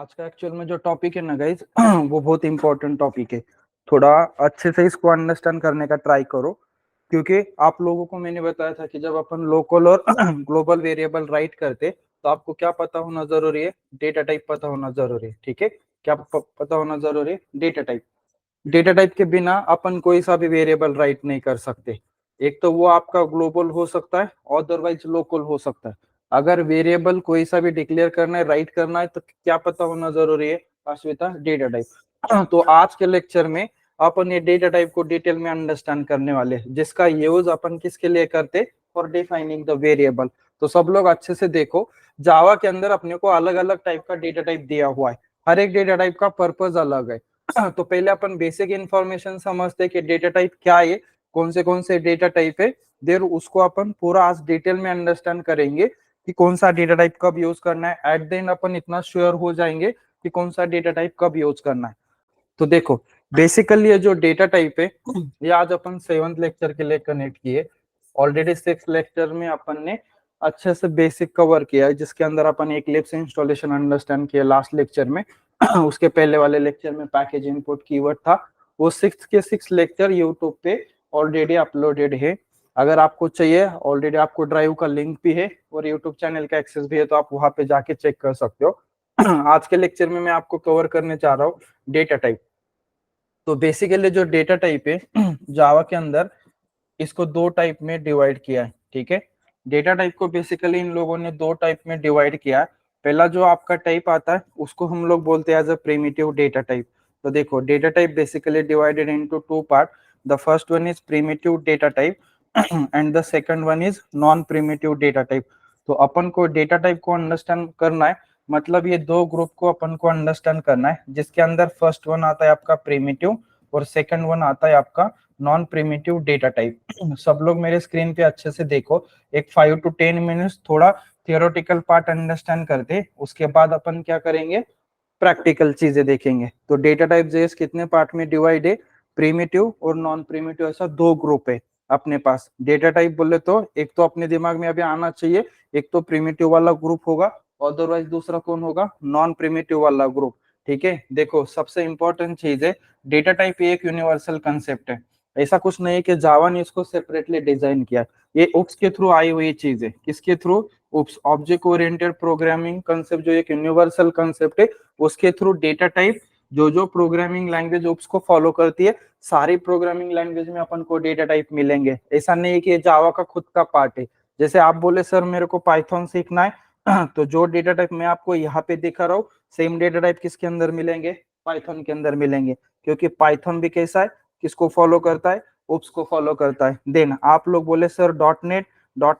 आज का एक्चुअल में जो टॉपिक है ना गाइज वो बहुत इंपॉर्टेंट टॉपिक है। थोड़ा अच्छे से इसको अंडरस्टैंड करने का ट्राई करो, क्योंकि आप लोगों को मैंने बताया था कि जब अपन लोकल और ग्लोबल वेरिएबल राइट करते तो आपको क्या पता होना जरूरी है, डेटा टाइप पता होना जरूरी है। ठीक है, क्या पता होना जरूरी है? Data type. डेटा टाइप के बिना अपन कोई सा भी वेरिएबल राइट नहीं कर सकते। एक तो वो आपका ग्लोबल हो सकता है, अदरवाइज लोकल हो सकता है। अगर वेरिएबल कोई सा भी डिक्लेयर करना है, राइट करना है, तो क्या पता होना जरूरी है अश्विता? Data type. तो आज के लेक्चर में अपन ये डेटा टाइप को डिटेल में अंडरस्टैंड करने वाले हैं, जिसका यूज अपन किसके लिए करते? For defining the variable. तो सब लोग अच्छे से देखो, जावा के अंदर अपने को अलग अलग टाइप का डेटा टाइप दिया हुआ है। हर एक डेटा टाइप का पर्पज अलग है। तो पहले अपन बेसिक इंफॉर्मेशन समझते कि डेटा टाइप क्या है, कौन से डेटा टाइप है। देर उसको अपन पूरा आज डिटेल में अंडरस्टैंड करेंगे कि कौन सा डेटा टाइप कब यूज करना है। एट द एंड अपन इतना श्योर हो जाएंगे कि कौन सा डेटा टाइप कब यूज करना है। तो देखो, बेसिकली ये जो डेटा टाइप है ये आज अपन 7th लेक्चर के लिए कनेक्ट किए। ऑलरेडी 6th लेक्चर में अपन ने अच्छे से बेसिक कवर किया है, जिसके अंदर अपन इक्लिप्स इंस्टॉलेशन अंडरस्टैंड किया लास्ट लेक्चर में। उसके पहले वाले लेक्चर में पैकेज इंपोर्ट कीवर्ड था। वो 6 के 6 लेक्चर यूट्यूब पे ऑलरेडी अपलोडेड है। अगर आपको चाहिए, ऑलरेडी आपको ड्राइव का लिंक भी है और यूट्यूब चैनल का एक्सेस भी है, तो आप वहां पे जाके चेक कर सकते हो। आज के लेक्चर में मैं आपको कवर करने चाह रहा हूँ डेटा टाइप। तो बेसिकली जो डेटा टाइप है जावा के अंदर, इसको दो टाइप में डिवाइड किया है। ठीक है, डेटा टाइप को बेसिकली इन लोगों ने दो टाइप में डिवाइड किया है। पहला जो आपका टाइप आता है उसको हम लोग बोलते हैं as a primitive data type. तो देखो, data type basically divided into two part. The first one is primitive data type and the second one is non primitive data type. तो अपन को डेटा टाइप को अंडरस्टैंड करना है, मतलब ये दो ग्रुप को अपन को अंडरस्टैंड करना है, जिसके अंदर फर्स्ट वन आता है आपका प्रिमिटिव और सेकंड वन आता है आपका नॉन प्रिमिटिव डेटा टाइप। सब लोग मेरे स्क्रीन पे अच्छे से देखो, एक 5 to 10 मिनट्स थोड़ा थियोरेटिकल पार्ट अंडरस्टैंड करते, उसके बाद अपन क्या करेंगे, प्रैक्टिकल चीजें देखेंगे। तो डेटा टाइप जेएस कितने पार्ट में डिवाइड है? प्रीमिटिव और नॉन प्रीमिटिव, ऐसा दो ग्रुप है अपने पास। डेटा टाइप बोले तो एक तो अपने दिमाग में अभी आना चाहिए, एक तो प्रीमिटिव वाला ग्रुप होगा, अदरवाइज दूसरा कौन होगा? नॉन प्रीमिटिव वाला ग्रुप। ठीक है, देखो सबसे इंपॉर्टेंट चीज है, डेटा टाइप एक यूनिवर्सल कंसेप्ट है। ऐसा कुछ नहीं है कि जावा ने इसको सेपरेटली डिजाइन किया। ये ओप्स के थ्रू आई हुई चीज है। किसके थ्रू? OOPs, object oriented programming concept, जो एक यूनिवर्सल कंसेप्ट है, उसके थ्रू डेटा टाइप जो जो प्रोग्रामिंग लैंग्वेज ओप्स को फॉलो करती है, सारी प्रोग्रामिंग लैंग्वेज में अपन को डेटा टाइप मिलेंगे। ऐसा नहीं है कि जावा का खुद का पार्ट है। जैसे आप बोले सर मेरे को पाइथन सीखना है तो जो डेटा टाइप मैं आपको यहाँ पे दिखा रहा हूँ, सेम डेटा टाइप किसके अंदर मिलेंगे? पाइथन के अंदर मिलेंगे, क्योंकि पाइथन भी कैसा है, किसको फॉलो करता है? ओप्स को फॉलो करता है। देन आप लोग बोले सर डॉट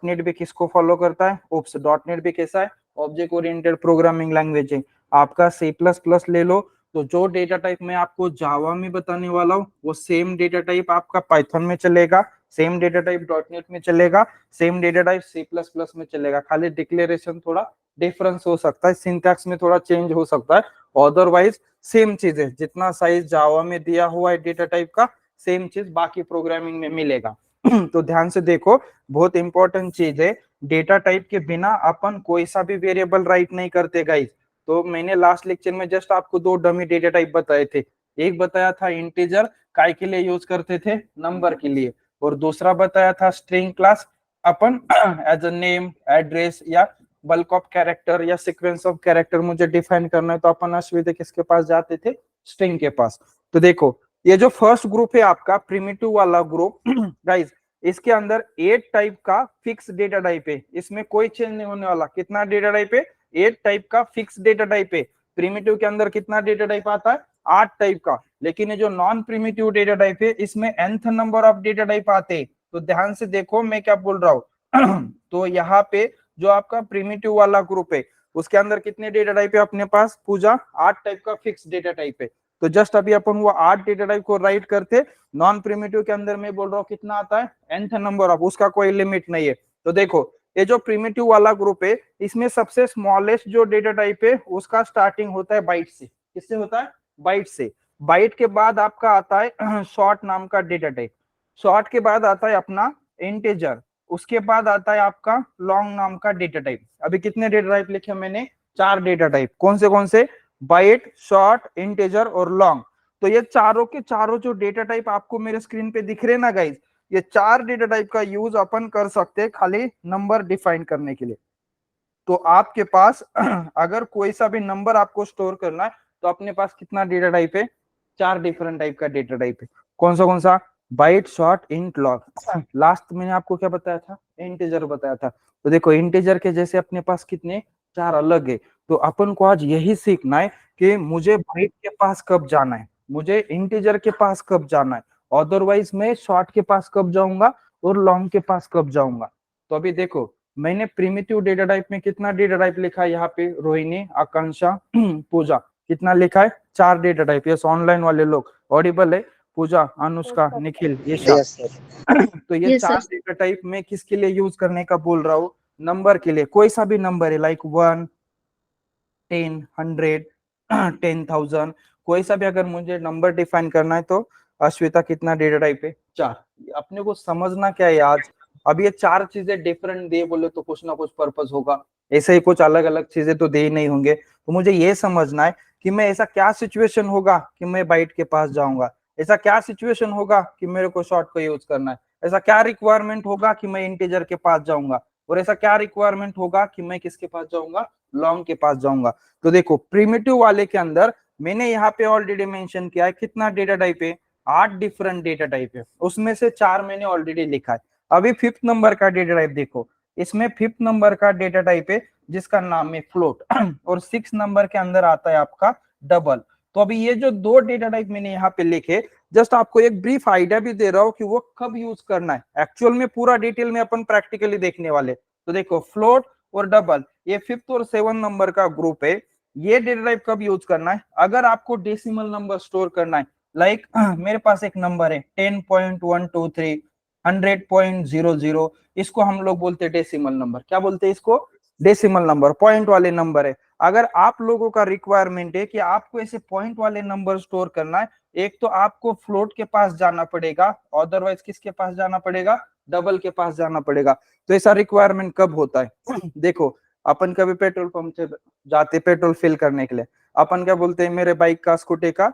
नेट भी किसको फॉलो करता है? ओप्स। डॉट नेट भी कैसा है? ऑब्जेक्ट ओरिएंटेड प्रोग्रामिंग लैंग्वेज है। आपका सी प्लस प्लस ले लो, तो जो डेटा टाइप मैं आपको जावा में बताने वाला हूँ वो सेम डेटा टाइप आपका पाइथन में चलेगा, same data type dot net में चलेगा, same data type C plus plus में चलेगा। खाली डिक्लेरेशन थोड़ा डिफरेंस हो सकता है, सिंटैक्स में थोड़ा चेंज हो सकता है, अदरवाइज सेम चीज है। जितना साइज जावा में दिया हुआ है डेटा टाइप का, सेम चीज बाकी प्रोग्रामिंग में मिलेगा। तो ध्यान से देखो, बहुत इंपॉर्टेंट चीज है, डेटा टाइप के बिना अपन कोई सा भी वेरिएबल राइट नहीं करते गाइस। तो मैंने लास्ट लेक्चर में जस्ट आपको दो डमी डेटा टाइप बताए थे। एक बताया था इंटीजर, काय के लिए यूज करते थे? नंबर के लिए। और दूसरा बताया था स्ट्रिंग क्लास, अपन एज अ नेम, एड्रेस या बल्क ऑफ कैरेक्टर या सीक्वेंस ऑफ कैरेक्टर मुझे डिफाइन करना है, तो अपन अश्वित किसके पास जाते थे? स्ट्रिंग के पास। तो देखो, ये जो फर्स्ट ग्रुप है आपका प्रिमिटिव वाला ग्रुप गाइस, इसके अंदर 8 टाइप का फिक्स डेटा टाइप है, इसमें कोई चेंज नहीं होने वाला। कितना डेटा टाइप है? 8 टाइप का फिक्स डेटा टाइप है। प्रिमिटिव के अंदर कितना डेटा टाइप आता है? 8 टाइप का। लेकिन ये जो नॉन प्रिमिटिव डेटा टाइप है, इसमें nth number of data type आते हैं। तो ध्यान से देखो मैं क्या बोल रहा हूँ तो यहाँ पे जो आपका प्रिमिटिव वाला ग्रुप है, उसके अंदर कितने डेटा टाइप है अपने पास? पूजा 8 टाइप का फिक्स डेटा टाइप है। तो जस्ट अभी अपन वो 8 डेटा टाइप को राइट करते। नॉन प्रिमिटिव के अंदर मैं बोल रहा हूँ कितना आता है? nth नंबर ऑफ, उसका कोई लिमिट नहीं है। तो देखो, ये जो प्रिमिटिव वाला ग्रुप है, इसमें सबसे स्मॉलेस्ट जो डेटा टाइप है उसका स्टार्टिंग होता है बाइट से। किससे होता है? बाइट से। बाइट के बाद आपका आता है शॉर्ट नाम का डेटा टाइप। शॉर्ट के बाद आता है अपना इंटीजर। उसके बाद आता है आपका लॉन्ग नाम का डेटा टाइप। अभी कितने डेटा टाइप लिखे मैंने? 4 डेटा टाइप। कौन से? बाइट, शॉर्ट, इंटीजर और लॉन्ग। तो ये चारों के चारों जो डेटा टाइप आपको मेरे स्क्रीन पे दिख रहे हैं ना गाइज, ये चार डेटा टाइप का यूज अपन कर सकते हैं खाली नंबर डिफाइन करने के लिए। तो आपके पास अगर कोई सा भी नंबर आपको स्टोर करना है तो अपने पास कितना डेटा टाइप है, चार डिफरेंट टाइप का डेटा टाइप है। कौन सा? Byte, short, int, long. Last मैंने आपको क्या बताया था, इंटीजर बताया था। तो देखो इंटीजर के जैसे अपने पास कितने, चार अलग है। तो अपन को आज यही सीखना है कि मुझे बाइट के पास कब जाना है, मुझे इंटीजर के पास कब जाना है, अदरवाइज मैं शॉर्ट के पास कब जाऊंगा और लॉन्ग के पास कब जाऊंगा। तो अभी देखो मैंने प्रिमिटिव डेटा टाइप में कितना डेटा टाइप लिखा है यहाँ पे, रोहिणी, आकांक्षा, पूजा, कितना लिखा है, चार डेटा टाइप। यस, ऑनलाइन वाले लोग ऑडिबल है, पूजा, अनुष्का, निखिल, ईशा। Yes sir. तो ये यस चार सर। डेटा टाइप मैं किसके लिए यूज करने का बोल रहा हूँ, नंबर के लिए। कोई सा भी नंबर है, लाइक 1, 10, 100, 10,000, कोई सा भी अगर मुझे नंबर डिफाइन करना है तो अश्विता कितना डेटा टाइप है, चार। अपने को समझना क्या है आज, अब ये चार चीजें डिफरेंट दे बोले तो कुछ ना कुछ पर्पस होगा, ऐसे ही कुछ अलग अलग चीजें तो दे ही नहीं होंगे। तो मुझे ये समझना है कि मैं ऐसा क्या सिचुएशन होगा कि मैं बाइट के पास जाऊंगा, ऐसा क्या सिचुएशन होगा कि मेरे को शॉर्ट को यूज करना है, ऐसा क्या रिक्वायरमेंट होगा कि मैं इंटीजर के पास जाऊंगा, और ऐसा क्या रिक्वायरमेंट होगा कि मैं किसके पास जाऊंगा, लॉन्ग के पास जाऊंगा। तो देखो प्रिमिटिव वाले के अंदर मैंने यहाँ पे ऑलरेडी मेंशन किया है कितना डेटा टाइप है, 8 डिफरेंट डेटा टाइप है, उसमें से 4 मैंने ऑलरेडी लिखा है। अभी 5th नंबर का डेटा टाइप देखो, इसमें 5th नंबर का डेटा टाइप है जिसका नाम है फ्लोट और 6 नंबर के अंदर आता है आपका डबल। तो अभी ये जो दो डेटा टाइप मैंने यहाँ पे लिखे, जस्ट आपको एक ब्रीफ आइडिया भी दे रहा हूँ कि वो कब यूज करना है, एक्चुअल में पूरा डिटेल में अपन प्रैक्टिकली देखने वाले। तो देखो फ्लोट और डबल, ये 5th और 7th नंबर का ग्रुप है। ये डेटा टाइप कब यूज करना है, अगर आपको डेसिमल नंबर स्टोर करना है, लाइक मेरे पास एक नंबर है 10.123, 100.00, इसको हम लोग बोलते हैं डेसिमल नंबर। क्या बोलते हैं इसको, डेसिमल नंबर, पॉइंट वाले नंबर है। अगर आप लोगों का रिक्वायरमेंट है कि आपको ऐसे पॉइंट वाले नंबर स्टोर करना है, एक तो आपको फ्लोट के पास जाना पड़ेगा, अदरवाइज किसके पास जाना पड़ेगा, डबल के पास जाना पड़ेगा। तो ऐसा रिक्वायरमेंट कब होता है देखो अपन कभी पेट्रोल पंप से जाते पेट्रोल फिल करने के लिए, अपन क्या बोलते हैं, मेरे बाइक का, स्कूटी का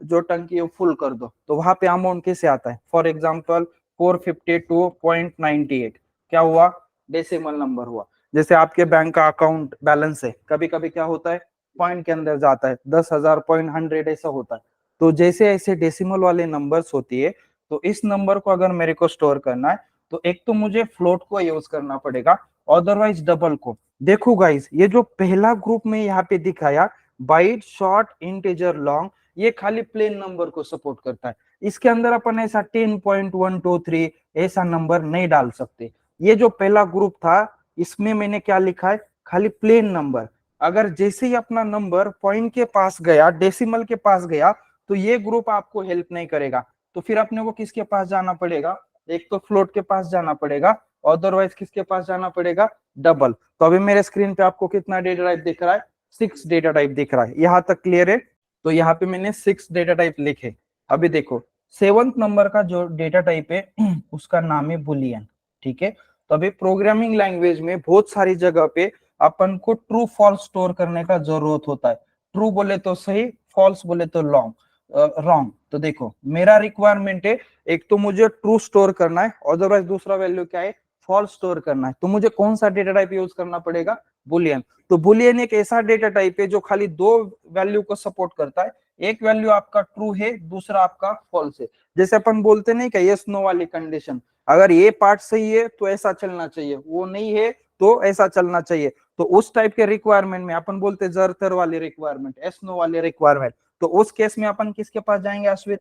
जो टंकी है फुल कर दो। तो वहां पे अमाउंट कैसे आता है, फॉर एग्जांपल 452.98, क्या हुआ, डेसिमल नंबर हुआ। जैसे आपके बैंक का अकाउंट बैलेंस है, कभी कभी क्या होता है, पॉइंट के अंदर जाता है, 10,000.100 ऐसा होता है। तो जैसे ऐसे डेसिमल वाले नंबर्स होती है, तो इस नंबर को अगर मेरे को स्टोर करना है तो एक तो मुझे फ्लोट को यूज करना पड़ेगा, अदरवाइज डबल को। देखो गाइस, ये जो पहला ग्रुप में यहाँ पे दिखाया, बाइट, शॉर्ट, इंटीजर, लॉन्ग, ये खाली प्लेन नंबर को सपोर्ट करता है। इसके अंदर अपन ऐसा 10.123 ऐसा नंबर नहीं डाल सकते। ये जो पहला ग्रुप था, इसमें मैंने क्या लिखा है, खाली प्लेन नंबर। अगर जैसे ही अपना नंबर पॉइंट के पास गया, डेसिमल के पास गया, तो ये ग्रुप आपको हेल्प नहीं करेगा। तो फिर अपने को किसके पास जाना पड़ेगा, एक तो फ्लोट के पास जाना पड़ेगा, अदरवाइज किसके पास जाना पड़ेगा, डबल। तो अभी मेरे स्क्रीन पे आपको कितना डेटा टाइप दिख रहा है, 6 डेटा टाइप दिख रहा है, यहां तक क्लियर है। तो यहाँ पे मैंने 6 डेटा टाइप लिखे। अभी देखो 7th नंबर का जो डेटा टाइप है उसका नाम है बुलियन, ठीक है। तो अभी प्रोग्रामिंग लैंग्वेज में बहुत सारी जगह पे अपन को ट्रू फॉल्स स्टोर करने का जरूरत होता है। ट्रू बोले तो सही, फॉल्स बोले तो रॉन्ग। तो देखो मेरा रिक्वायरमेंट है, एक तो मुझे ट्रू स्टोर करना है, अदरवाइज दूसरा वैल्यू क्या है, फॉल्स स्टोर करना है। तो मुझे कौन सा डेटा टाइप यूज करना पड़ेगा, बुलियन। तो बुलियन एक ऐसा डेटा टाइप है जो खाली दो वैल्यू को सपोर्ट करता है, एक वैल्यू आपका ट्रू है, दूसरा आपका फॉल्स है। जैसे अपन बोलते नहीं क्या, यस नो वाली कंडीशन, अगर ये पार्ट सही है तो ऐसा चलना चाहिए, वो नहीं है तो ऐसा चलना चाहिए। तो उस टाइप के रिक्वायरमेंट में अपन बोलते जरतर वाली रिक्वायरमेंट, एस नो वाली रिक्वायरमेंट। तो उस केस में अपन किसके पास जाएंगे, अश्वित,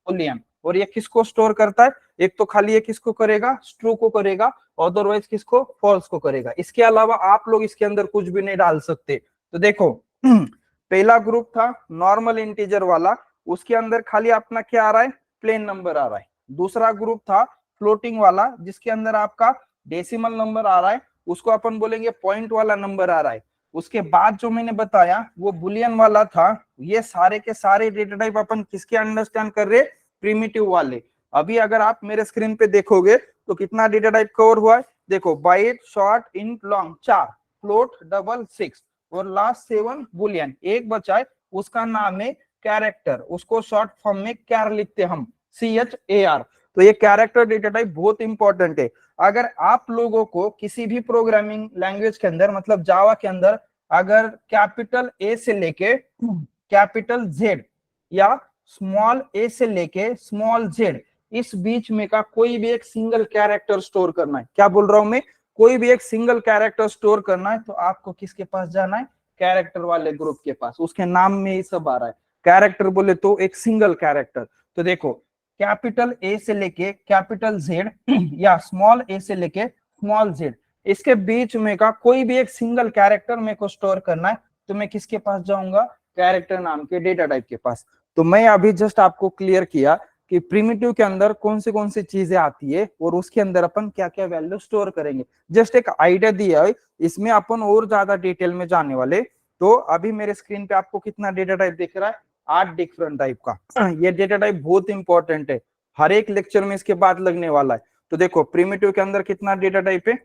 बुलियन। और ये किसको स्टोर करता है, एक तो खाली ये किसको करेगा, ट्रू को करेगा, अदरवाइज किसको, फॉल्स को करेगा। इसके अलावा आप लोग इसके अंदर कुछ भी नहीं डाल सकते। तो देखो पहला ग्रुप था नॉर्मल इंटीजर वाला, उसके अंदर खाली अपना क्या आ रहा है, प्लेन नंबर आ रहा है। दूसरा ग्रुप था फ्लोटिंग वाला, जिसके अंदर आपका डेसिमल नंबर आ रहा है, उसको अपन बोलेंगे पॉइंट वाला नंबर आ रहा है। उसके बाद जो मैंने बताया वो बुलियन वाला था। ये सारे के सारे डेटा टाइप अपन किसके अंडरस्टैंड कर रहे, प्रिमिटिव वाले। अभी अगर आप मेरे स्क्रीन पे देखोगे तो कितना डेटा टाइप कवर हुआ है, देखो byte, short, int, long 4, float, double 6 और लास्ट 7 बुलियन, एक बचा है उसका नाम है कैरेक्टर, उसको शॉर्ट फॉर्म में कैर लिखते हम, CHAR। तो ये कैरेक्टर डेटा टाइप बहुत इंपॉर्टेंट है। अगर आप लोगों को किसी भी प्रोग्रामिंग लैंग्वेज के अंदर, मतलब जावा के अंदर, अगर कैपिटल ए से लेके कैपिटल जेड या स्मॉल ए से लेके स्मॉल जेड, इस बीच में का कोई भी एक सिंगल कैरेक्टर स्टोर करना है, क्या बोल रहा हूं मैं, कोई भी एक सिंगल कैरेक्टर स्टोर करना है, तो आपको किसके पास जाना है, कैरेक्टर वाले ग्रुप के पास। उसके नाम में ही सब आ रहा है, कैरेक्टर बोले तो एक सिंगल कैरेक्टर। तो देखो, कैपिटल ए से लेके कैपिटल जेड या स्मॉल ए से लेके स्मॉल जेड, इसके बीच में का कोई भी एक सिंगल कैरेक्टर मेरे को स्टोर करना है, तो मैं किसके पास जाऊंगा, कैरेक्टर नाम के डेटा टाइप के पास। तो मैं अभी जस्ट आपको क्लियर किया कि प्रिमिटिव के अंदर कौन सी चीजें आती है और उसके अंदर अपन क्या क्या वैल्यू स्टोर करेंगे, जस्ट एक आइडिया दिया है। इसमें अपन और ज्यादा डिटेल में जाने वाले। तो अभी मेरे स्क्रीन पे आपको कितना डेटा टाइप दिख रहा है, 8 डिफरेंट टाइप का। ये डेटा टाइप बहुत इंपॉर्टेंट है, हर एक लेक्चर में इसके बाद लगने वाला है। तो देखो, प्रिमिटिव के अंदर कितना डेटा टाइप है,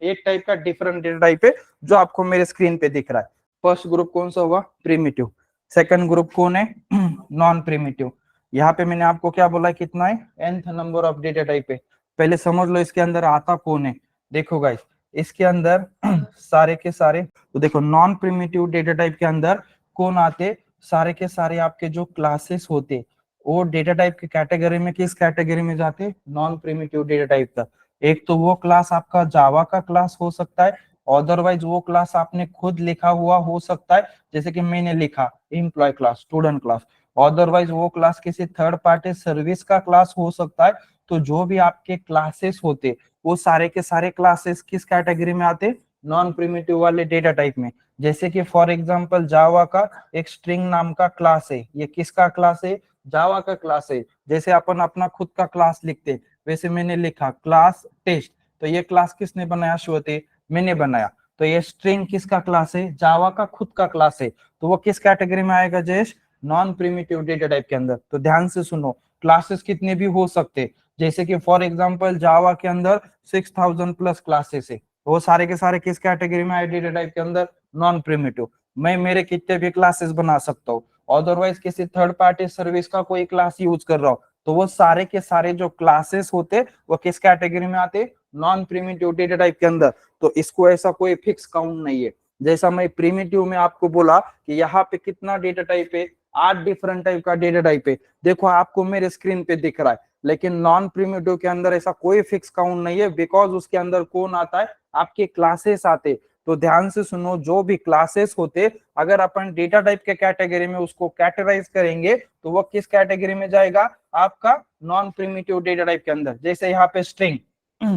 एक टाइप का डिफरेंट डेटा टाइप है जो आपको मेरे स्क्रीन पे दिख रहा है। फर्स्ट ग्रुप कौन सा होगा, प्रिमिटिव। सेकंड ग्रुप कौन है, नॉन प्रिमिटिव। यहाँ पे मैंने आपको क्या बोला, कितना है, nth number of data type है। पहले समझ लो इसके अंदर आता कौन है। देखो गाइस, इसके अंदर सारे के सारे, तो देखो नॉन प्रिमिटिव डेटा टाइप के अंदर कौन आते, सारे के सारे आपके जो क्लासेस होते, वो डेटा टाइप के कैटेगरी में किस कैटेगरी में जाते, नॉन प्रिमिटिव डेटा टाइप का। एक तो वो क्लास आपका जावा का क्लास हो सकता है, अदरवाइज वो क्लास आपने खुद लिखा हुआ हो सकता है, जैसे कि मैंने लिखा employee class, student class. Otherwise वो क्लास किसी थर्ड पार्टी सर्विस का क्लास हो सकता है। तो जो भी आपके क्लासेस होते, वो सारे के सारे क्लासेस किस कैटेगरी में आते, नॉन प्रिमिटिव वाले डेटा टाइप में। जैसे कि फॉर एग्जांपल जावा का एक स्ट्रिंग नाम का क्लास है, ये किसका क्लास है, जावा का क्लास है। जैसे अपन अपना खुद का क्लास लिखते, वैसे मैंने लिखा क्लास टेस्ट, तो ये क्लास किसने बनाया, श्वेते, मैंने बनाया। तो ये स्ट्रिंग किसका क्लास है, जावा का खुद का क्लास है। तो वो किस कैटेगरी में आएगा Jayesh, non primitive data type के अंदर। तो ध्यान से सुनो, क्लासेस कितने भी हो सकते, जैसे कि फॉर एग्जांपल जावा के अंदर 6000 प्लस क्लासेस है, वो सारे के सारे किस कैटेगरी में आए, डेटा टाइप के अंदर, नॉन प्रिमिटिव। मैं मेरे कितने भी क्लासेस बना सकता हूँ, अदरवाइज किसी थर्ड पार्टी सर्विस का कोई क्लास यूज कर रहा हूँ, तो वो सारे के सारे जो क्लासेस होते, वो किस कैटेगरी में आते, नॉन प्रिमिटिव डेटा टाइप के अंदर। तो इसको ऐसा कोई फिक्स काउंट नहीं है। जैसा मैं प्रिमिटिव में आपको बोला कि यहाँ पे कितना डेटा टाइप है, 8 डिफरेंट टाइप का डेटा टाइप है, देखो आपको मेरे स्क्रीन पे दिख रहा है। लेकिन नॉन प्रिमिटिव के अंदर ऐसा कोई फिक्स काउंट नहीं है, बिकॉज उसके अंदर कौन आता है, आपके क्लासेस आते। तो ध्यान से सुनो, जो भी क्लासेस होते, अगर अपन डेटा टाइप के कैटेगरी में उसको कैटेगराइज करेंगे, तो वो किस कैटेगरी में जाएगा, आपका नॉन प्रिमिटिव डेटा टाइप के अंदर। जैसे यहाँ पे स्ट्रिंग,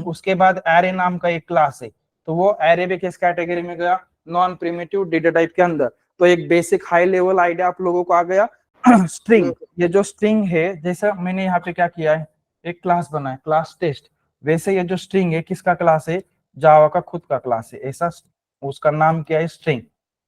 उसके बाद एरे नाम का एक क्लास है, तो वो एरे भी किस कैटेगरी में गया, नॉन प्रिमिटिव डेटा टाइप के अंदर। तो एक बेसिक हाई लेवल आइडिया आप लोगों को आ गया। स्ट्रिंग, ये जो स्ट्रिंग है, जैसे मैंने यहाँ पे क्या किया है, एक क्लास बनाया क्लास टेस्ट, वैसे ये जो स्ट्रिंग है किसका क्लास है, जावा का खुद का क्लास है, ऐसा उसका नाम क्या है, स्ट्रिंग,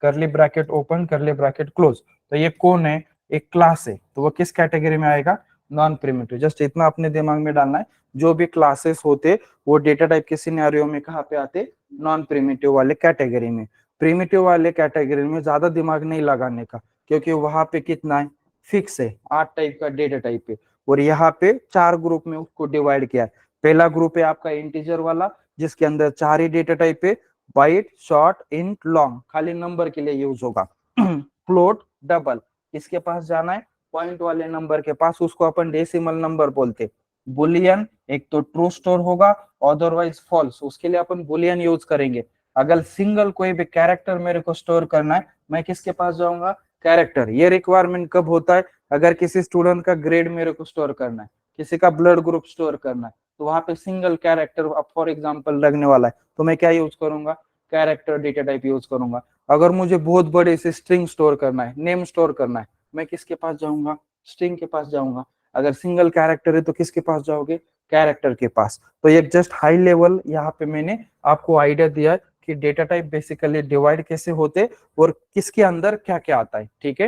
करली ब्रैकेट ओपन करली ब्रैकेट क्लोज। तो ये कौन है, एक क्लास है, तो वो किस कैटेगरी में आएगा, नॉन प्रिमिटिव। जस्ट इतना अपने दिमाग में डालना है, जो भी क्लासेस होते वो डेटा टाइप के सिनेरियो में कहाँ पे आते, नॉन प्रिमिटिव वाले कैटेगरी में। प्रिमिटिव वाले कैटेगरी में ज्यादा दिमाग नहीं लगाने का, क्योंकि वहां पे कितना है, फिक्स है, 8 टाइप का डेटा टाइप है। और यहाँ पे 4 ग्रुप में उसको डिवाइड किया है। पहला ग्रुप है आपका इंटीजर वाला, जिसके अंदर 4 ही डेटा टाइप है, बाइट, शॉर्ट, इंट, लॉन्ग, खाली नंबर के लिए यूज होगा। फ्लोट, डबल, किसके पास जाना है, पॉइंट वाले नंबर के पास, उसको अपन डेसिमल नंबर बोलते। बुलियन, एक तो ट्रू स्टोर होगा, अदरवाइज फॉल्स, उसके लिए अपन बुलियन यूज करेंगे। अगर सिंगल कोई भी कैरेक्टर मेरे को स्टोर करना है, मैं किसके पास जाऊंगा, कैरेक्टर। ये रिक्वायरमेंट कब होता है, अगर किसी स्टूडेंट का ग्रेड मेरे को स्टोर करना है, किसी का ब्लड ग्रुप स्टोर करना है, तो वहां पे सिंगल कैरेक्टर फॉर एग्जांपल लगने वाला है, तो मैं क्या यूज करूंगा, कैरेक्टर डेटा टाइप यूज करूंगा। अगर मुझे बहुत बड़े से स्ट्रिंग स्टोर करना है, नेम स्टोर करना है, मैं किसके पास जाऊंगा, स्ट्रिंग के पास जाऊंगा। अगर सिंगल कैरेक्टर है तो किसके पास जाओगे, कैरेक्टर के पास। तो ये जस्ट हाई लेवल यहाँ पे मैंने आपको आइडिया दिया है कि डेटा टाइप बेसिकली डिवाइड कैसे होते और किसके अंदर क्या क्या आता है, ठीक है।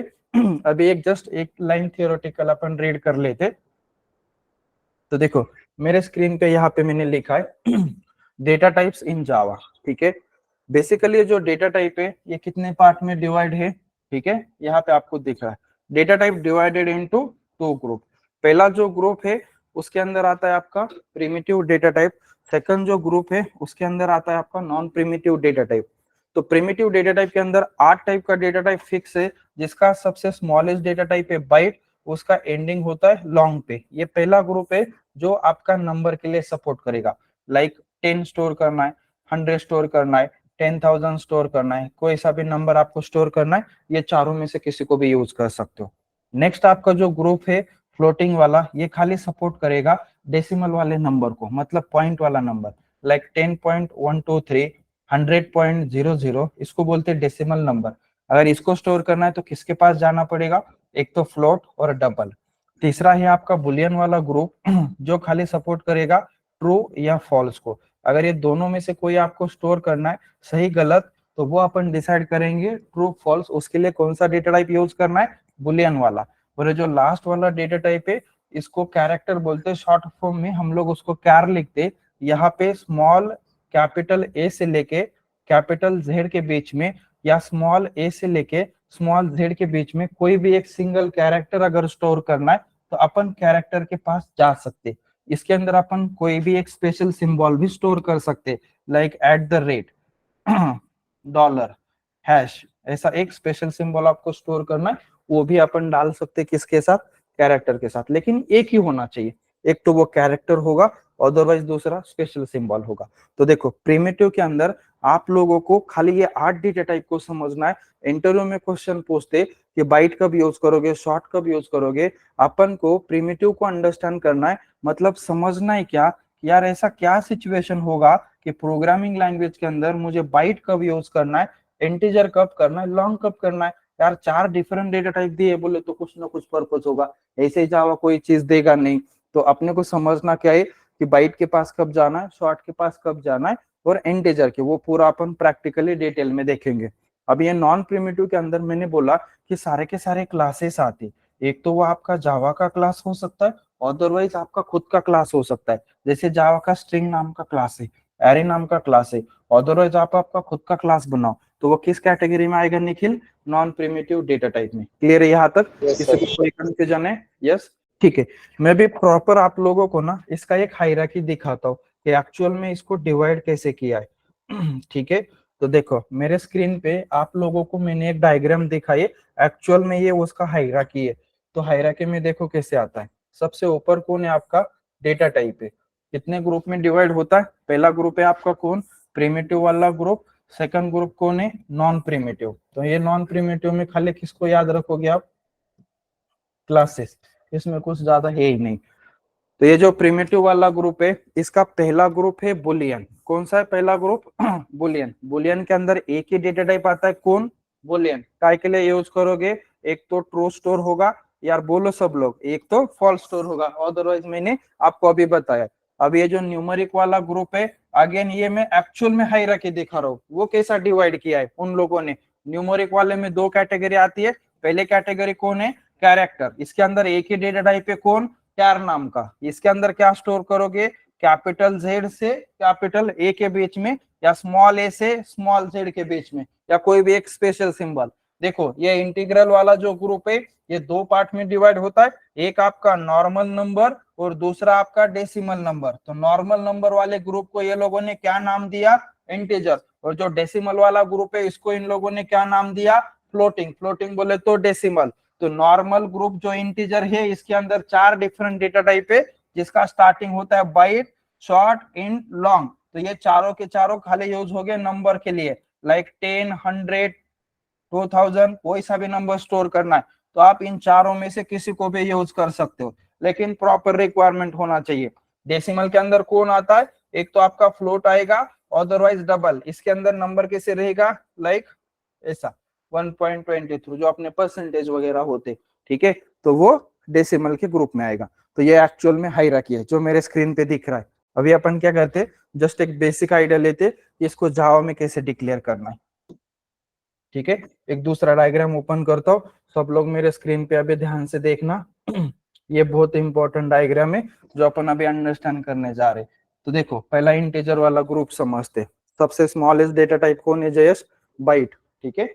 अभी एक जस्ट एक लाइन थियोरेटिकल अपन रीड कर लेते। तो देखो, मेरे स्क्रीन पे यहाँ पे मैंने लिखा है डेटा टाइप्स इन जावा, ठीक है। बेसिकली जो डेटा टाइप है ये कितने पार्ट में डिवाइड है, ठीक है, यहाँ पे आपको दिख रहा है data type divided into to group. पहला जो ग्रुप है उसके अंदर आता है आपका प्रिमिटिव डेटा टाइप, सेकंड जो ग्रुप है उसके अंदर आता है आपका नॉन प्रिमिटिव डेटा टाइप। तो प्रिमिटिव डेटा टाइप के अंदर 8 टाइप का डेटा टाइप फिक्स है, जिसका सबसे स्मॉलेस्ट डेटा टाइप है बाइट, उसका एंडिंग होता है लॉन्ग पे। ये पहला ग्रुप है जो आपका नंबर के लिए सपोर्ट करेगा, लाइक 10 स्टोर करना है, 100 स्टोर करना है, 10,000 स्टोर करना है, कोई सा भी नंबर आपको स्टोर करना है, ये चारों में से किसी को भी यूज कर सकते हो। नेक्स्ट आपका जो ग्रुप है फ्लोटिंग वाला, ये खाली सपोर्ट करेगा डेसिमल वाले नंबर को, मतलब पॉइंट वाला नंबर, लाइक 10.123, 100.00, इसको बोलते हैं डेसिमल नंबर। अगर इसको स्टोर करना है तो किसके पास जाना पड़ेगा, एक तो फ्लोट और डबल। तीसरा है आपका बुलियन वाला ग्रुप जो खाली सपोर्ट करेगा ट्रू या फॉल्स को। अगर ये दोनों में से कोई आपको स्टोर करना है, सही गलत, तो वो अपन डिसाइड करेंगे ट्रू फॉल्स, उसके लिए कौन सा डेटा टाइप यूज करना है, बुलियन वाला। और जो लास्ट वाला डेटा टाइप है इसको कैरेक्टर बोलते हैं, शॉर्ट फॉर्म में हम लोग उसको कैर लिखते। यहाँ पे स्मॉल कैपिटल ए से लेके कैपिटल जेड के बीच में, या स्मॉल ए से लेके स्मॉल जेड के बीच में कोई भी एक सिंगल कैरेक्टर अगर स्टोर करना है तो अपन कैरेक्टर के पास जा सकते। इसके अंदर अपन कोई भी एक स्पेशल सिंबल भी स्टोर कर सकते, like at the rate, dollar, hash, ऐसा एक स्पेशल सिंबल आपको स्टोर करना है, वो भी अपन डाल सकते किसके साथ, कैरेक्टर के साथ। लेकिन एक ही होना चाहिए, एक तो वो कैरेक्टर होगा, अदरवाइज दूसरा स्पेशल सिंबल होगा। तो देखो प्रिमिटिव के अंदर आप लोगों को खाली ये 8 डेटा टाइप को समझना है। इंटरव्यू में क्वेश्चन पूछते कि बाइट कब यूज करोगे, शॉर्ट कब यूज करोगे, अपन को प्रिमिटिव को अंडरस्टैंड करना है, मतलब समझना है क्या, यार ऐसा क्या सिचुएशन होगा कि प्रोग्रामिंग लैंग्वेज के अंदर मुझे बाइट कब यूज करना है, इंटीजर कब करना है, लॉन्ग कब करना है। यार 4 डिफरेंट डेटा टाइप दिए बोले तो कुछ ना कुछ पर्पस होगा, ऐसे ही जावा कोई चीज देगा नहीं। तो अपने को समझना क्या है कि बाइट के पास कब जाना है, शॉर्ट के पास कब जाना है, और इंटीजर के, वो पूरा अपन प्रैक्टिकली डिटेल में देखेंगे। अब ये नॉन प्रिमिटिव के अंदर मैंने बोला कि सारे के सारे क्लासेस आते, एक तो वो आपका जावा का क्लास हो सकता है, अदरवाइज आपका खुद का क्लास हो सकता है। जैसे जावा का स्ट्रिंग नाम का क्लास है, एरे नाम का क्लास है, अदरवाइज आप आपका खुद का क्लास बनाओ, तो वो किस कैटेगरी में आएगा Nikhil, non primitive data type में। क्लियर है यहाँ तक, यस किसी सर। को कोई कंफ्यूजन है? यस, ठीक है। मैं भी प्रॉपर आप लोगों को ना इसका एक हायरार्की दिखाता हूँ कि एक्चुअल में इसको डिवाइड कैसे किया है। ठीक है, तो देखो मेरे स्क्रीन पे आप लोगों को मैंने एक डायग्राम दिखाई, एक्चुअल में ये उसका हायरार्की है। तो हायरार्की में देखो कैसे आता है, सबसे ऊपर कौन है आपका, डेटा टाइप है, कितने ग्रुप में डिवाइड होता है, पहला ग्रुप है आपका कौन, प्रिमिटिव वाला ग्रुप, सेकंड ग्रुप कौन है, नॉन प्रिमिटिव। तो ये नॉन प्रिमिटिव में खाली किसको याद रखोगे आप, क्लासेस, इसमें कुछ ज्यादा है ही नहीं। तो ये जो प्रिमिटिव वाला ग्रुप है इसका पहला ग्रुप है बुलियन। कौन सा है पहला ग्रुप, बुलियन। बुलियन के अंदर एक ही डेटा टाइप आता है, कौन, बुलियन। काय के लिए यूज करोगे, एक तो ट्रू स्टोर होगा, यार बोलो सब लोग, एक तो फॉल्स स्टोर होगा, अदरवाइज मैंने आपको अभी बताया। अब ये जो न्यूमेरिक वाला ग्रुप है, अगेन ये मैं एक्चुअल में हायरार्की दिखा रहा हूँ, वो कैसा डिवाइड किया है उन लोगों ने। न्यूमेरिक वाले में 2 कैटेगरी आती है, पहले कैटेगरी कौन है, कैरेक्टर, इसके अंदर एक ही डेटा टाइप है कौन, कैर नाम का। इसके अंदर क्या स्टोर करोगे, कैपिटल जेड से कैपिटल ए के बीच में, या स्मॉल ए से स्मॉल जेड के बीच में, या कोई भी एक स्पेशल सिंबल। देखो ये इंटीग्रल वाला जो ग्रुप है ये 2 पार्ट में डिवाइड होता है, एक आपका नॉर्मल नंबर और दूसरा आपका डेसिमल नंबर। तो नॉर्मल नंबर वाले ग्रुप को ये लोगों ने क्या नाम दिया, इंटीजर, और जो डेसिमल वाला ग्रुप है इसको इन लोगों ने क्या नाम दिया, फ्लोटिंग। फ्लोटिंग बोले तो डेसिमल। तो नॉर्मल ग्रुप जो इंटीजर है इसके अंदर 4 डिफरेंट डेटा टाइप है, जिसका स्टार्टिंग होता है बाइट, शॉर्ट, इंट, लॉन्ग। तो ये चारों के चारों खाली यूज हो गए नंबर के लिए, लाइक 10, 100, 2000, कोई सा भी नंबर स्टोर करना है तो आप इन चारों में से किसी को भी यूज कर सकते हो, लेकिन प्रॉपर रिक्वायरमेंट होना चाहिए। डेसिमल के अंदर कौन आता है, एक तो आपका फ्लोट आएगा, अदरवाइज डबल। इसके अंदर नंबर कैसे रहेगा, लाइक ऐसा 1.23 जो अपने परसेंटेज वगैरह होते, ठीक है, तो वो डेसिमल के ग्रुप में आएगा। तो ये एक्चुअल में हायरार्की है जो मेरे स्क्रीन पे दिख रहा है। अभी अपन क्या करते, जस्ट एक बेसिक आइडिया लेते इसको जावा में कैसे डिक्लेयर करना है। ठीक है, एक दूसरा डायग्राम ओपन करता हूँ, सब लोग मेरे स्क्रीन पे अभी ध्यान से देखना। ये बहुत इंपॉर्टेंट डायग्राम है जो अपन अभी अंडरस्टैंड करने जा रहे। तो देखो पहला इंटीजर वाला ग्रुप समझते, सबसे स्मॉलेस्ट डेटा टाइप कौन है जयेश, बाइट, ठीक है।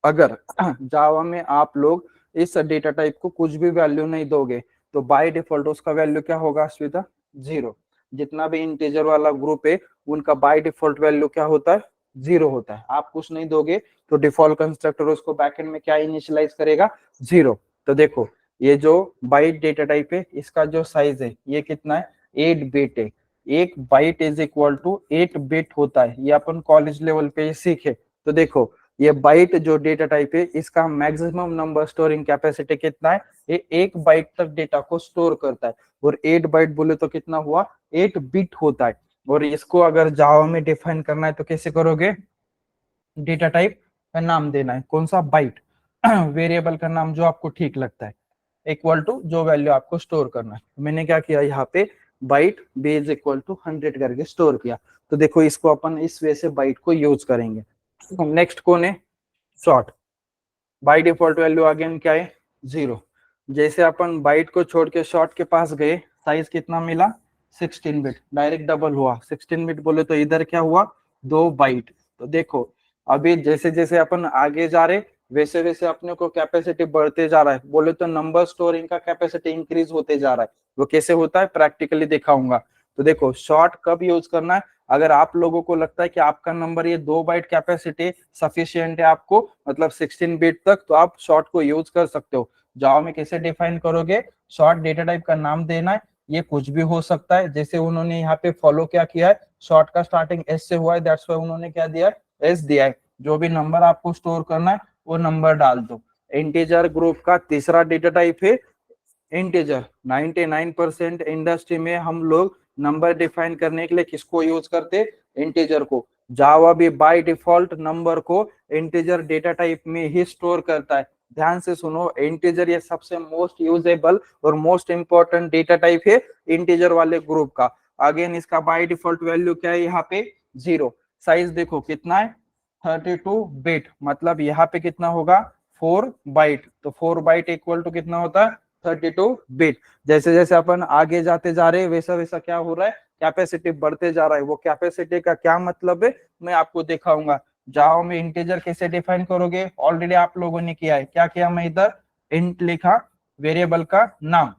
अगर जावा में आप लोग इस डेटा टाइप को कुछ भी वैल्यू नहीं दोगे तो बाय डिफॉल्ट उसका वैल्यू क्या होगा श्वेता, जीरो। जितना भी इंटीजर वाला ग्रुप है उनका बाय डिफॉल्ट वैल्यू क्या होता है, जीरो होता है। आप कुछ नहीं दोगे तो डिफॉल्ट कंस्ट्रक्टर उसको बैकएंड में क्या इनिशियलाइज करेगा, जीरो। तो देखो ये जो बाइट डेटा टाइप है इसका जो साइज है ये कितना है, 8 बिट है। एक byte is equal to 8 bit होता है, ये अपन कॉलेज लेवल पे सीखे। तो देखो ये बाइट जो डेटा टाइप है इसका मैक्सिमम नंबर स्टोरिंग कैपेसिटी कितना है, ये 1 बाइट तक डेटा को स्टोर करता है। और 8 बाइट बोले तो कितना हुआ, 8 बिट होता है। और इसको अगर जावा में डिफाइन करना है तो कैसे करोगे, डेटा टाइप का नाम देना है, कौन सा, बाइट। वेरिएबल का नाम जो आपको ठीक लगता है, इक्वल टू जो वैल्यू आपको स्टोर करना है। मैंने क्या किया यहाँ पे, बाइट बेज इक्वल टू 100 करके स्टोर किया। तो देखो इसको अपन इस वे से बाइट को यूज करेंगे। नेक्स्ट कौन है, short. By default value again क्या है, जीरो। जैसे अपन बाइट को छोड़ के शॉर्ट के पास गए, साइज कितना मिला, 16 बिट, डायरेक्ट डबल हुआ। 16 बिट बोले तो इधर क्या हुआ, 2 बाइट। तो देखो अभी जैसे जैसे अपन आगे जा रहे वैसे वैसे अपने को कैपेसिटी बढ़ते जा रहा है। बोले तो नंबर स्टोरिंग का कैपेसिटी इंक्रीज होते जा रहा है। वो कैसे होता है प्रैक्टिकली दिखाऊंगा। तो देखो शॉर्ट कब यूज करना है, अगर आप लोगों को लगता है कि आपका नंबर ये 2 बाइट कैपेसिटी सफिशियंट है आपको, मतलब 16 बिट तक, तो आप शॉर्ट को यूज कर सकते हो। जावा में कैसे डिफाइन करोगे, शॉर्ट डेटा टाइप का नाम देना है, ये कुछ भी हो सकता है। जैसे उन्होंने यहाँ पे फॉलो क्या किया है, शॉर्ट का स्टार्टिंग एस से हुआ है, दैट्स व्हाई उन्होंने क्या दिया है, एस दिया है। जो भी नंबर आपको स्टोर करना है वो नंबर डाल दो। इंटीजर ग्रुप का तीसरा डेटा टाइप है इंटीजर। 99% इंडस्ट्री में हम लोग नंबर डिफाइन करने के लिए किसको यूज करते, इंटीजर को। जावा भी बाय डिफॉल्ट नंबर को इंटीजर डेटा टाइप में ही स्टोर करता है। ध्यान से सुनो, इंटीजर ये सबसे मोस्ट यूजेबल और मोस्ट इंपॉर्टेंट डेटा टाइप है इंटीजर वाले ग्रुप का। अगेन इसका बाय डिफॉल्ट वैल्यू क्या है, यहाँ पे जीरो। साइज देखो कितना है, 32 बिट, मतलब यहाँ पे कितना होगा, 4 बाइट। तो 4 बाइट इक्वल टू कितना होता है, 32 बिट। जैसे जैसे अपन आगे जाते जा रहे हैं वैसा वैसा क्या हो रहा है, कैपेसिटी बढ़ते जा रहा है। वो कैपेसिटी का क्या मतलब है मैं आपको दिखाऊंगा। जावा में इंटीजर कैसे डिफाइन करोगे, ऑलरेडी आप लोगों ने किया है। क्या किया, मैं इधर इंट लिखा, वेरिएबल का नाम,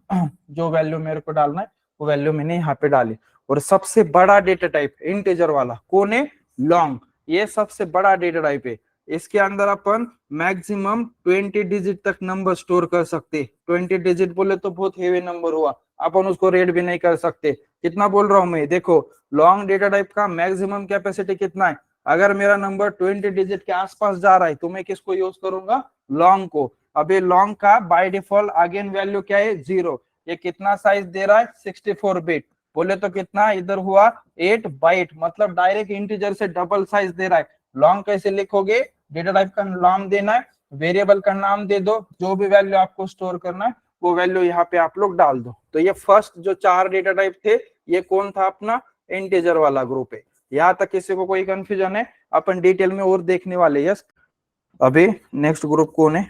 जो वैल्यू मेरे को डालना है वो वैल्यू मैंने यहाँ पे डाली। और सबसे बड़ा डेटा टाइप इंटीजर वाला कौन है, लॉन्ग। ये सबसे बड़ा डेटा टाइप है। इसके अंदर अपन मैक्सिमम 20 डिजिट तक नंबर स्टोर कर सकते। 20 डिजिट बोले तो बहुत हेवी नंबर हुआ, अपन उसको रेड भी नहीं कर सकते। कितना बोल रहा हूं मैं, देखो लॉन्ग डेटा टाइप का मैक्सिमम कैपेसिटी कितना है। अगर मेरा नंबर 20 डिजिट के आसपास जा रहा है तो मैं किसको यूज करूंगा, लॉन्ग को। अभी लॉन्ग का बाय डिफॉल्ट अगेन वैल्यू क्या है, जीरो। ये कितना साइज दे रहा है, 64 बिट। बोले तो कितना इधर हुआ, 8 बाइट, मतलब डायरेक्ट इंटीजर से डबल साइज दे रहा है। लॉन्ग कैसे लिखोगे, डेटा टाइप का नाम देना है, वेरिएबल का नाम दे दो, जो भी वैल्यू आपको स्टोर करना है वो वैल्यू यहाँ पे आप लोग डाल दो। तो ये फर्स्ट जो 4 डेटा टाइप थे ये कौन था, अपना इंटीजर वाला ग्रुप है। यहाँ तक किसी को कोई कंफ्यूजन है, अपन डिटेल में और देखने वाले। यस, अभी नेक्स्ट ग्रुप कौन है,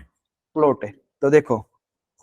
फ्लोट है। तो देखो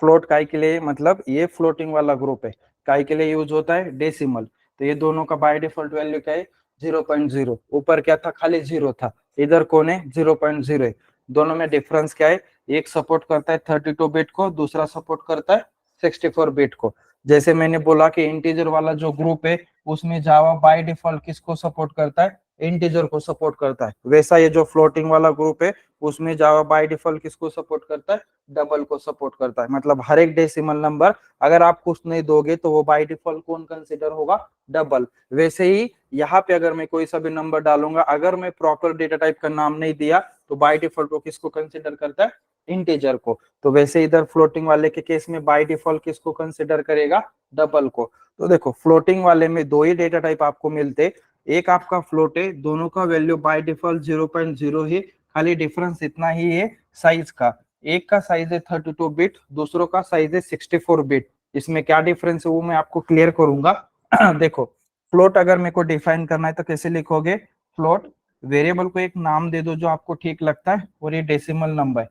फ्लोट काय के लिए, मतलब ये फ्लोटिंग वाला ग्रुप है, काय के लिए यूज होता है, डेसिमल। तो ये दोनों का बाय डिफॉल्ट वैल्यू क्या है, 0.0। ऊपर क्या था, खाली जीरो था, इधर कौन है, 0.0 है। दोनों में डिफरेंस क्या है, एक सपोर्ट करता है 32 बिट को, दूसरा सपोर्ट करता है 64 बिट को। जैसे मैंने बोला कि इंटीजर वाला जो ग्रुप है उसमें जावा बाय डिफॉल्ट किसको सपोर्ट करता है, इंटीजर को सपोर्ट करता है। वैसा ये जो फ्लोटिंग वाला ग्रुप है उसमें जावा बाय डिफॉल्ट किसको सपोर्ट करता है, डबल को सपोर्ट करता है। मतलब हर एक डेसिमल नंबर अगर आप कुछ नहीं दोगे तो वो बाय डिफॉल्ट कौन कंसीडर होगा, डबल। वैसे ही यहाँ पे अगर मैं कोई सा भी नंबर डालूंगा, अगर मैं प्रॉपर डेटा टाइप का नाम नहीं दिया तो बाय डिफॉल्ट वो किसको कंसीडर करता है, इंटीजर को। तो वैसे इधर फ्लोटिंग वाले के केस में बाय डिफॉल्ट किसको कंसीडर करेगा, डबल को। तो देखो फ्लोटिंग वाले में दो ही डेटा टाइप आपको मिलते, एक आपका फ्लोट है, दोनों का वैल्यू बाय डिफॉल्ट 0.0 ही, खाली डिफरेंस इतना ही है साइज का। एक का साइज है 32 बिट, दूसरों का साइज है 64 बिट। इसमें क्या डिफरेंस है वो मैं आपको क्लियर करूंगा। देखो फ्लोट अगर मेरे को डिफाइन करना है तो कैसे लिखोगे, फ्लोट, वेरिएबल को एक नाम दे दो जो आपको ठीक लगता है, और ये डेसिमल नंबर।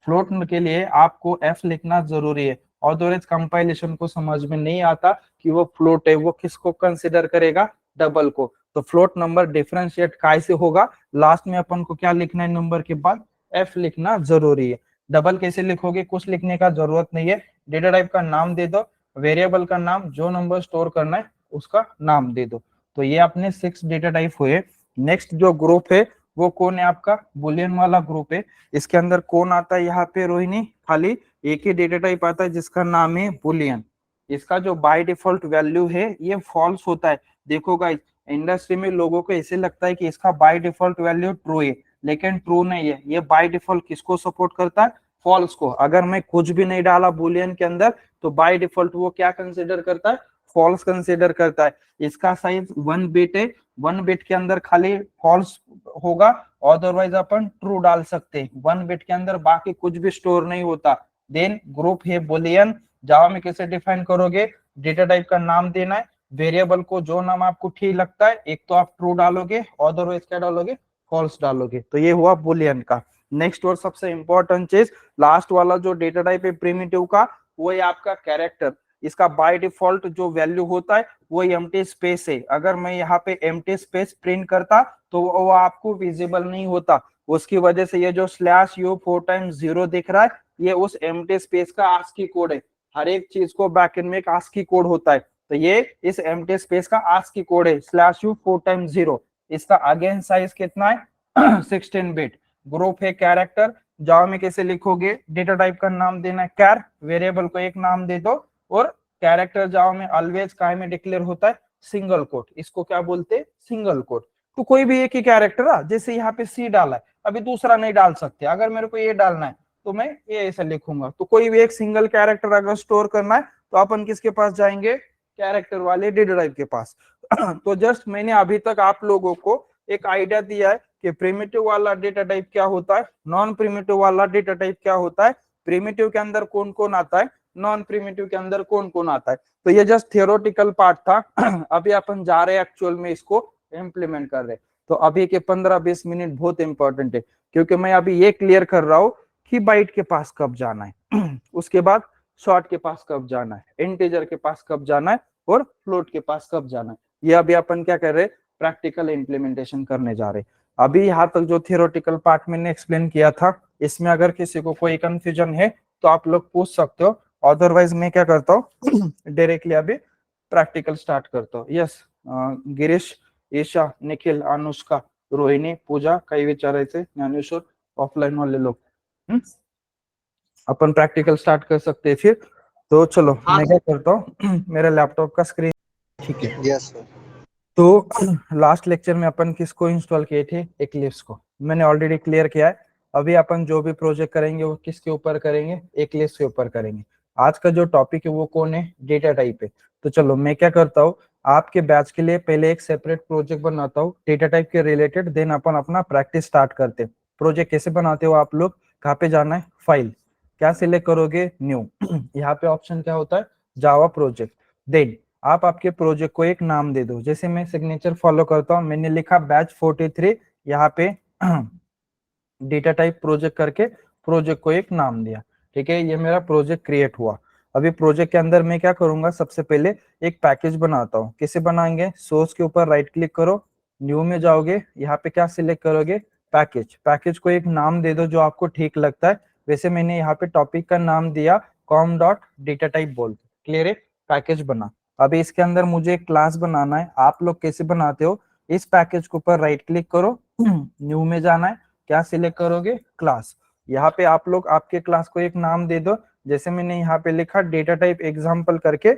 फ्लोट के लिए आपको एफ लिखना जरूरी है, अदरवाइज कंपाइलेशन को समझ में नहीं आता कि वो फ्लोट है, वो किसको कंसिडर करेगा, डबल को। तो फ्लोट नंबर डिफरेंशिएट कैसे होगा, लास्ट में अपन को क्या लिखना है नंबर के बाद, एफ लिखना जरूरी है। डबल कैसे लिखोगे, कुछ लिखने का जरूरत नहीं है, डेटा टाइप का नाम दे दो, वेरिएबल का नाम, जो नंबर स्टोर करना है उसका नाम दे दो। तो ये अपने 6 डेटा टाइप हुए। नेक्स्ट जो ग्रुप है वो कौन है, आपका बुलियन वाला ग्रुप है। इसके अंदर कौन आता है यहाँ पे रोहिणी, खाली एक ही डेटा टाइप आता है जिसका नाम है बुलियन। इसका जो बाय डिफॉल्ट वैल्यू है ये फॉल्स होता है। देखो गाइस, इंडस्ट्री में लोगों को ऐसे लगता है कि इसका बाय डिफॉल्ट वैल्यू ट्रू है, लेकिन ट्रू नहीं है। ये बाय डिफॉल्ट किसको सपोर्ट करता है, फॉल्स को। अगर मैं कुछ भी नहीं डाला बुलियन के अंदर तो बाय डिफॉल्ट वो क्या कंसिडर करता है, फॉल्स कंसिडर करता है। इसका साइज 1 बिट है, 1 बिट के अंदर खाली फॉल्स होगा, अदरवाइज अपन ट्रू डाल सकते हैं। 1 बिट के अंदर बाकी कुछ भी स्टोर नहीं होता। देन ग्रुप है बुलियन। जावा में कैसे डिफाइन करोगे, डेटा टाइप का नाम देना है, वेरिएबल को जो नाम आपको ठीक लगता है, एक तो आप ट्रू डालोगे, अदरवाइज क्या डालोगे, फॉल्स डालोगे। तो ये हुआ बुलियन का। नेक्स्ट और सबसे इंपॉर्टेंट चीज, लास्ट वाला जो डेटा टाइप है प्रिमिटिव का, वो है आपका कैरेक्टर। इसका बाय डिफॉल्ट जो वैल्यू होता है वो एम्प्टी स्पेस है। अगर मैं यहाँ पे एम्प्टी स्पेस प्रिंट करता तो वो आपको विजिबल नहीं होता। उसकी वजह से ये जो स्लैश यू 4 टाइम्स 0 दिख रहा है, ये उस एम्प्टी स्पेस का आस्की कोड है। हर एक चीज को बैकएंड में एक आस्की कोड होता है, तो ये इस एम्प्टी स्पेस का आस्की कोड है, स्लैश यू 4 टाइम्स 0। इसका अगेन साइज कितना है 16 बिट। ग्रुप है कैरेक्टर। जावा में कैसे लिखोगे, डेटा टाइप का नाम देना है कैर, वेरिएबल को एक नाम दे दो, और कैरेक्टर जावा में ऑलवेज काय में डिक्लेयर होता है सिंगल कोट। इसको क्या बोलते हैं, सिंगल कोट। तो कोई भी एक ही कैरेक्टर है, जैसे यहाँ पे सी डाला है, अभी दूसरा नहीं डाल सकते। अगर मेरे को ये डालना है तो मैं ये ऐसा लिखूंगा। तो कोई भी एक सिंगल कैरेक्टर अगर स्टोर करना है तो अपन किसके पास जाएंगे, कैरेक्टर वाले डेटा टाइप के पास। तो जस्ट मैंने अभी तक आप लोगों को एक आइडिया दिया है कि प्रिमिटिव वाला डेटा टाइप क्या होता है, नॉन प्रिमिटिव वाला डेटा टाइप क्या होता है, प्रिमिटिव के अंदर कौन कौन आता है, नॉन प्रिमिटिव के अंदर कौन कौन आता है। तो ये जस्ट थियोरेटिकल पार्ट था। अभी अपन जा रहे हैं एक्चुअल में इसको इम्प्लीमेंट कर रहे हैं। तो अभी के 15-20 मिनट बहुत इंपॉर्टेंट है, क्योंकि मैं अभी ये क्लियर कर रहा हूँ कि बाइट के पास कब जाना है, उसके बाद शॉर्ट के पास कब जाना है, इंटीजर के पास कब जाना है, और फ्लोट के पास कब जाना है। ये अभी अपन क्या कर रहे हैं, प्रैक्टिकल इंप्लीमेंटेशन करने जा रहे हैं। अभी यहाँ तक जो थियोरेटिकल पार्ट मैंने एक्सप्लेन किया था, इसमें अगर किसी को कोई कंफ्यूजन है तो आप लोग पूछ सकते हो। अदरवाइज मैं क्या करता हूँ डायरेक्टली अभी प्रैक्टिकल स्टार्ट करता हूँ। यस, गिरीश, ईशा, निखिल, अनुष्का, रोहिणी, पूजा, काही विचारायचे, ज्ञानेश्वर, ऑफलाइन वाले लोग, अपन प्रैक्टिकल स्टार्ट कर सकते हैं फिर। तो चलो मैं क्या करता हूँ मेरा लैपटॉप का स्क्रीन, ठीक है। Yes sir. तो लास्ट लेक्चर में अपन किसको इंस्टॉल किए थे, एक्लिप्स को। मैंने ऑलरेडी क्लियर किया है। अभी अपन जो भी प्रोजेक्ट करेंगे वो किसके ऊपर करेंगे, एक्लिप्स के ऊपर करेंगे। आज का जो टॉपिक है वो कौन है, डेटा टाइप है। तो चलो मैं क्या करता हूँ, आपके बैच के लिए पहले एक सेपरेट प्रोजेक्ट बनाता हूँ डेटा टाइप के रिलेटेड, देन अपन अपना प्रैक्टिस स्टार्ट करते हैं। प्रोजेक्ट कैसे बनाते हो आप लोग, कहाँ पे जाना है, फाइल, क्या सिलेक्ट करोगे, न्यू। यहाँ पे ऑप्शन क्या होता है, जावा प्रोजेक्ट। देन आप आपके प्रोजेक्ट को एक नाम दे दो। जैसे मैं सिग्नेचर फॉलो करता हूँ, मैंने लिखा बैच 43, यहाँ पे डेटा टाइप प्रोजेक्ट करके प्रोजेक्ट को एक नाम दिया। ठीक है, ये मेरा प्रोजेक्ट क्रिएट हुआ। अभी प्रोजेक्ट के अंदर मैं क्या करूंगा, सबसे पहले एक पैकेज बनाता हूँ। कैसे बनाएंगे, सोर्स के ऊपर राइट क्लिक करो, न्यू में जाओगे, यहाँ पे क्या सिलेक्ट करोगे, पैकेज। पैकेज को एक नाम दे दो जो आपको ठीक लगता है। वैसे मैंने यहाँ पे टॉपिक का नाम दिया कॉम डॉट डेटा टाइप बोल के। क्लियर है, पैकेज बना। अभी इसके अंदर मुझे एक क्लास बनाना है। आप लोग कैसे बनाते हो, इस पैकेज के ऊपर राइट क्लिक करो, न्यू में जाना है, क्या सिलेक्ट करोगे, क्लास। यहाँ पे आप लोग आपके क्लास को एक नाम दे दो। जैसे मैंने यहाँ पे लिखा डेटा टाइप एग्जाम्पल करके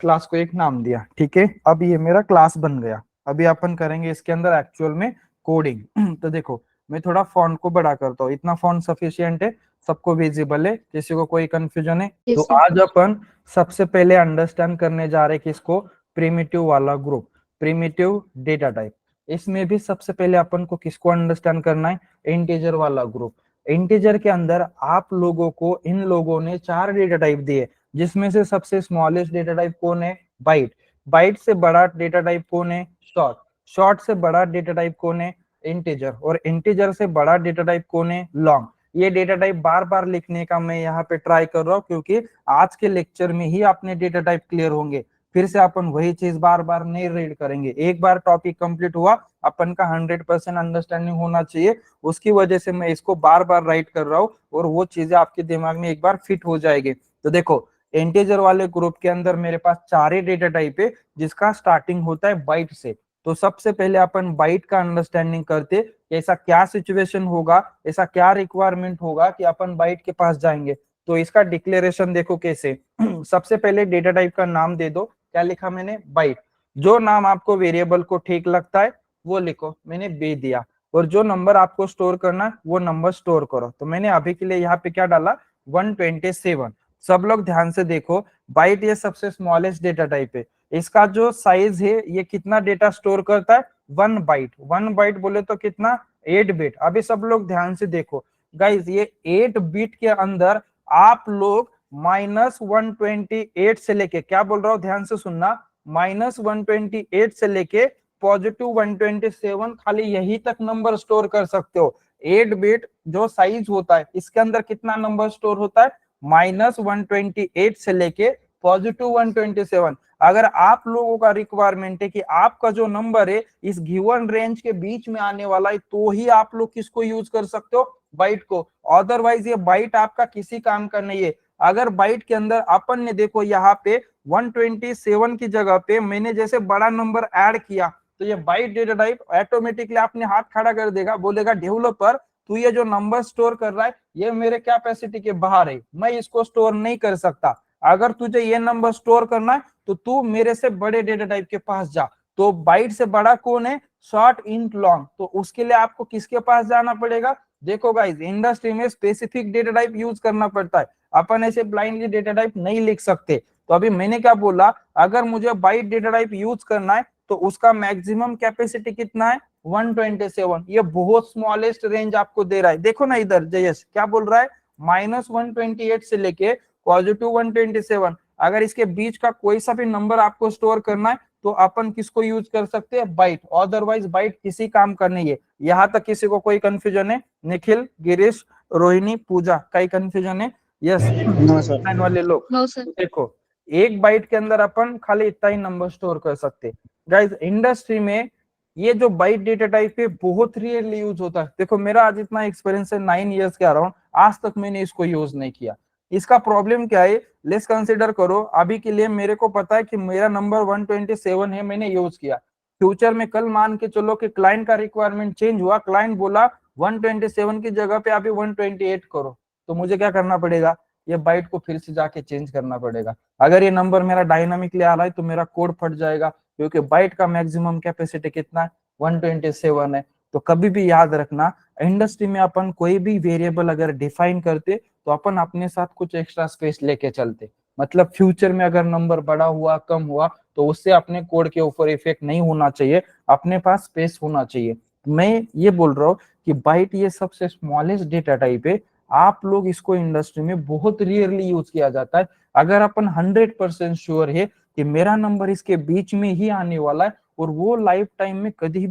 क्लास को एक नाम दिया। ठीक है, अब ये मेरा क्लास बन गया। अभी अपन करेंगे इसके अंदर एक्चुअल में कोडिंग। तो देखो मैं थोड़ा फॉन्ट को बड़ा करता हूँ, इतना फॉन्ट सफिशिएंट है, सबको विजिबल है, किसी को कोई कंफ्यूजन है। तो आज अपन सबसे पहले अंडरस्टैंड करने जा रहे हैं किसको, प्रिमिटिव वाला ग्रुप, प्रिमिटिव डेटा टाइप। इसमें भी सबसे पहले अपन को किसको अंडरस्टैंड करना है, इंटीजर वाला ग्रुप। इंटीजर के अंदर आप लोगों को इन लोगों ने 4 डेटा टाइप दिए, जिसमें से सबसे स्मॉलेस्ट डेटा टाइप कौन है, बाइट। बाइट से बड़ा डेटा टाइप कौन है, शॉर्ट। शॉर्ट से बड़ा डेटा टाइप कौन है, इंटीजर। और इंटीजर से बड़ा डेटा टाइप कौन है, लॉन्ग। ये डेटा टाइप बार बार लिखने का मैं यहाँ पे ट्राई कर रहा हूँ, क्योंकि आज के लेक्चर में ही अपने डेटा टाइप क्लियर होंगे। फिर से अपन वही चीज बार बार नहीं रीड करेंगे। एक बार टॉपिक कंप्लीट हुआ, अपन का 100% अंडरस्टैंडिंग होना चाहिए, उसकी वजह से मैं इसको बार बार राइट कर रहा हूँ और वो चीजें आपके दिमाग में एक बार फिट हो जाएगी। तो देखो, इंटीजर वाले ग्रुप के अंदर मेरे पास चार ही डेटा टाइप है जिसका स्टार्टिंग होता है बाइट से। तो सबसे पहले अपन बाइट का अंडरस्टैंडिंग करते, ऐसा क्या सिचुएशन होगा, ऐसा क्या रिक्वायरमेंट होगा कि अपन बाइट के पास जाएंगे। तो इसका डिक्लेरेशन देखो कैसे। सबसे पहले डेटा टाइप का नाम दे दो, क्या लिखा मैंने, बाइट। जो नाम आपको वेरिएबल को ठीक लगता है वो लिखो, मैंने बे दिया। और जो नंबर आपको स्टोर करना है वो नंबर स्टोर करो। तो मैंने अभी के लिए यहाँ पे क्या डाला, 127। सब लोग ध्यान से देखो, बाइट ये सबसे स्मॉलेस्ट डेटा टाइप है। इसका जो साइज है ये कितना डेटा स्टोर करता है, 1 बाइट। 1 बाइट बोले तो कितना, 8 बिट। अभी सब लोग ध्यान से देखो गाइज, ये 8 बिट के अंदर आप लोग -128 से लेके, क्या बोल रहा हूँ ध्यान से सुनना, -128 से लेके +127, खाली यही तक नंबर स्टोर कर सकते हो। 8 बिट जो साइज होता है इसके अंदर कितना नंबर स्टोर होता है, -128 से लेके +127। अगर आप लोगों का रिक्वायरमेंट है कि आपका जो नंबर है इस गिवन रेंज के बीच में आने वाला है, तो ही आप लोग किसको यूज कर सकते हो, बाइट को। अदरवाइज ये बाइट आपका किसी काम का नहीं है। अगर बाइट के अंदर अपन ने देखो यहाँ पे 127 की जगह पे मैंने जैसे बड़ा नंबर ऐड किया, तो ये बाइट डेटा टाइप ऑटोमेटिकली अपने हाथ खड़ा कर देगा, बोलेगा डेवलपर तू ये जो नंबर स्टोर कर रहा है ये मेरे कैपेसिटी के बाहर है, मैं इसको स्टोर नहीं कर सकता। अगर तुझे ये नंबर स्टोर करना है तो तू मेरे से बड़े डेटा टाइप के पास जा। तो बाइट से बड़ा कौन है, शॉर्ट इंट लॉन्ग। तो उसके लिए आपको किसके पास जाना पड़ेगा, देखो गाइस, इंडस्ट्री में स्पेसिफिक डेटा टाइप यूज करना पड़ता है, अपन ऐसे ब्लाइंडली डेटा टाइप नहीं लिख सकते। तो अभी मैंने क्या बोला, अगर मुझे बाइट डेटा टाइप यूज करना है तो उसका मैक्सिमम कैपेसिटी कितना है, 127। ये बहुत स्मॉलेस्ट रेंज आपको दे रहा है। देखो ना इधर जयेश क्या बोल रहा है, -128 से लेके +127। अगर इसके बीच का कोई सा भी नंबर आपको स्टोर करना है तो अपन किसको यूज कर सकते हैं, बाइट। अदरवाइज बाइट किसी काम का नहीं है। यहाँ तक किसी को कोई कंफ्यूजन है, निखिल, गिरीश, रोहिणी, पूजा, कई कंफ्यूजन है, यस नो सर। वाले लोग। No sir. तो देखो, एक बाइट के अंदर अपन खाली इतना ही नंबर स्टोर कर सकते। गाइस इंडस्ट्री में ये जो बाइट डेटा टाइप है बहुत रेयरली यूज होता है। देखो मेरा आज इतना एक्सपीरियंस है, 9 इयर्स के अराउंड, आज तक मैंने इसको यूज नहीं किया। इसका प्रॉब्लम क्या है, लेट्स कंसिडर करो, अभी के लिए मेरे को पता है कि मेरा नंबर 127 है, मैंने यूज किया। फ्यूचर में कल मान के चलो कि क्लाइंट का रिक्वायरमेंट चेंज हुआ, क्लाइंट बोला 127 की जगह पे अभी 128 करो, तो मुझे क्या करना पड़ेगा, ये बाइट को फिर से जाके चेंज करना पड़ेगा। अगर ये नंबर मेरा डायनामिकली आ रहा है तो मेरा कोड फट जाएगा, क्योंकि बाइट का मैक्सिमम कैपेसिटी कितना है, 127 है। तो कभी भी याद रखना, इंडस्ट्री में अपन कोई भी वेरिएबल अगर डिफाइन करते तो अपन अपने साथ कुछ एक्स्ट्रा स्पेस लेके चलते। मतलब फ्यूचर में अगर नंबर बड़ा हुआ कम हुआ तो उससे अपने कोड के ऊपर इफेक्ट नहीं होना चाहिए, अपने पास स्पेस होना चाहिए। मैं ये बोल रहा हूँ कि बाइट ये सबसे स्मॉलेस्ट डेटा टाइप है, आप लोग इसको इंडस्ट्री में बहुत रेयरली यूज किया जाता है। अगर अपन 100% श्योर है कि मेरा नंबर इसके बीच में ही आने वाला है और वो लाइफ टाइम में कभी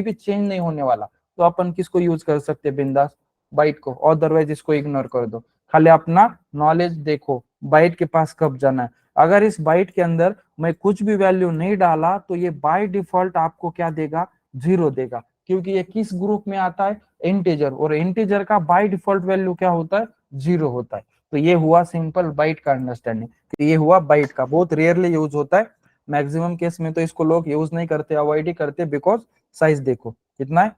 भी चेंज नहीं होने वाला, तो अपन किसको यूज कर सकते हैं, बिंदास, बाइट को। अदरवाइज इसको इग्नोर कर दो, खाली अपना नॉलेज देखो बाइट के पास कब जाना है। अगर इस बाइट के अंदर मैं कुछ भी वैल्यू नहीं डाला तो ये बाय डिफॉल्ट आपको क्या देगा, 0 देगा, क्योंकि ये किस ग्रुप में आता है, इंटीजर, और इंटीजर का बाय डिफॉल्ट वैल्यू क्या होता है, 0 होता है। तो ये हुआ सिंपल बाइट का अंडरस्टैंडिंग, ये हुआ बाइट का, बहुत रेयरली यूज होता है। मैक्सिमम केस में तो इसको लोग यूज नहीं करते, अवॉइड ही करते, बिकॉज साइज देखो कितना है,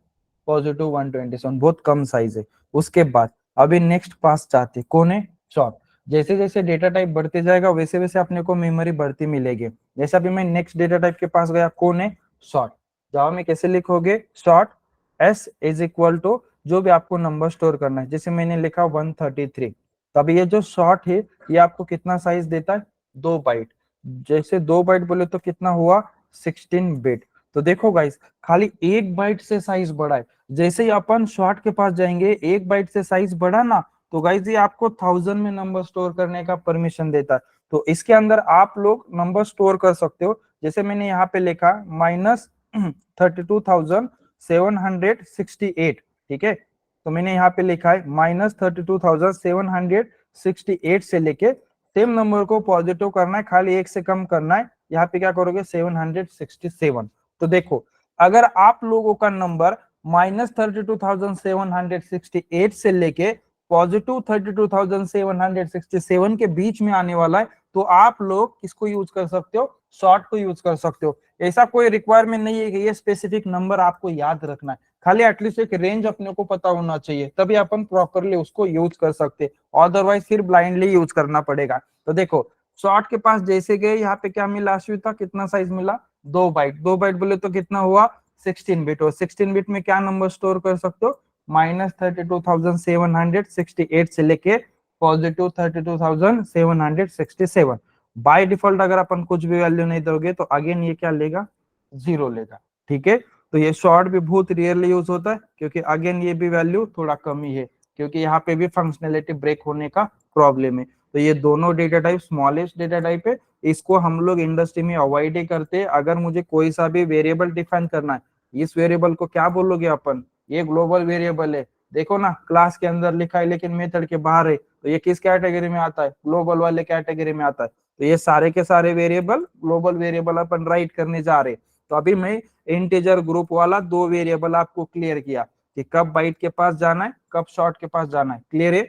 +127, बहुत कम साइज है। उसके बाद अभी नेक्स्ट पास चाहते कौन है, शॉर्ट। जैसे जैसे डेटा टाइप बढ़ते जाएगा वैसे वैसे अपने को मेमोरी बढ़ती मिलेगी। जैसा भी मैं नेक्स्ट डेटा टाइप के पास गया, कौन है, शॉर्ट। जावा में कैसे लिखोगे, short s is equal to जो भी आपको नंबर स्टोर करना है, जैसे मैंने लिखा 133। तो अभी ये जो शॉर्ट है ये आपको कितना साइज देता है, 2 बाइट। जैसे 2 बाइट बोले तो कितना हुआ, 16 बिट। तो देखो गाइस, खाली 1 बाइट से साइज बढ़ा है। जैसे ही अपन शॉर्ट के पास जाएंगे, 1 बाइट से साइज बढ़ा ना, तो गाइस ये आपको 1000 में नंबर स्टोर करने का परमिशन देता है। तो इसके अंदर आप लोग नंबर स्टोर कर सकते हो। जैसे मैंने यहाँ पे लिखा -32,768, ठीक है। तो मैंने यहाँ पे लिखा है -32,768 से लेके सेम नंबर को पॉजिटिव करना है, खाली 1 से कम करना है, यहाँ पे क्या करोगे 767। तो देखो अगर आप लोगों का नंबर -32,768 से लेके +32,767 के बीच में आने वाला है, तो आप लोग किसको यूज कर सकते हो, शॉर्ट को यूज कर सकते हो। ऐसा कोई रिक्वायरमेंट नहीं है कि ये स्पेसिफिक नंबर आपको याद रखना है, खाली एटलीस्ट एक रेंज अपने को पता होना चाहिए, तभी अपन प्रॉपरली उसको यूज कर सकते, अदरवाइज फिर ब्लाइंडली यूज करना पड़ेगा। तो देखो शॉर्ट के पास जैसे गए, यहाँ पे क्या मिला अश्विता, कितना साइज मिला, 2 बाइट। 2 बाइट बोले तो कितना हुआ 16 बिट, और 16 बिट में क्या नंबर स्टोर कर सकते हो, -32,768 से लेके +32,767। बाय डिफॉल्ट अगर अपन कुछ भी वैल्यू नहीं दोगे तो अगेन ये क्या लेगा, 0 लेगा। ठीक है, तो ये शॉर्ट भी बहुत रेयरली यूज होता है, क्योंकि अगेन ये भी वैल्यू थोड़ा कम ही है, क्योंकि यहाँ पे भी फंक्शनैलिटी ब्रेक होने का प्रॉब्लम है। तो ये दोनों data type smallest data type है, इसको हम लोग इंडस्ट्री में अवॉइड ही करते हैं। अगर मुझे कोई सा भी वेरिएबल डिफाइन करना है, इस वेरिएबल को क्या बोलोगे अपन, ये ग्लोबल वेरिएबल है, देखो ना क्लास के अंदर लिखा है लेकिन मेथड के बाहर है, तो ये किस कैटेगरी में आता है, ग्लोबल वाले कैटेगरी में आता है। तो ये सारे के सारे वेरिएबल ग्लोबल वेरिएबल अपन राइट करने जा रहे हैं। तो अभी मैं इंटीजर ग्रुप वाला 2 वेरिएबल आपको क्लियर किया कि कब बाइट के पास जाना है, कब शॉर्ट के पास जाना है, क्लियर है।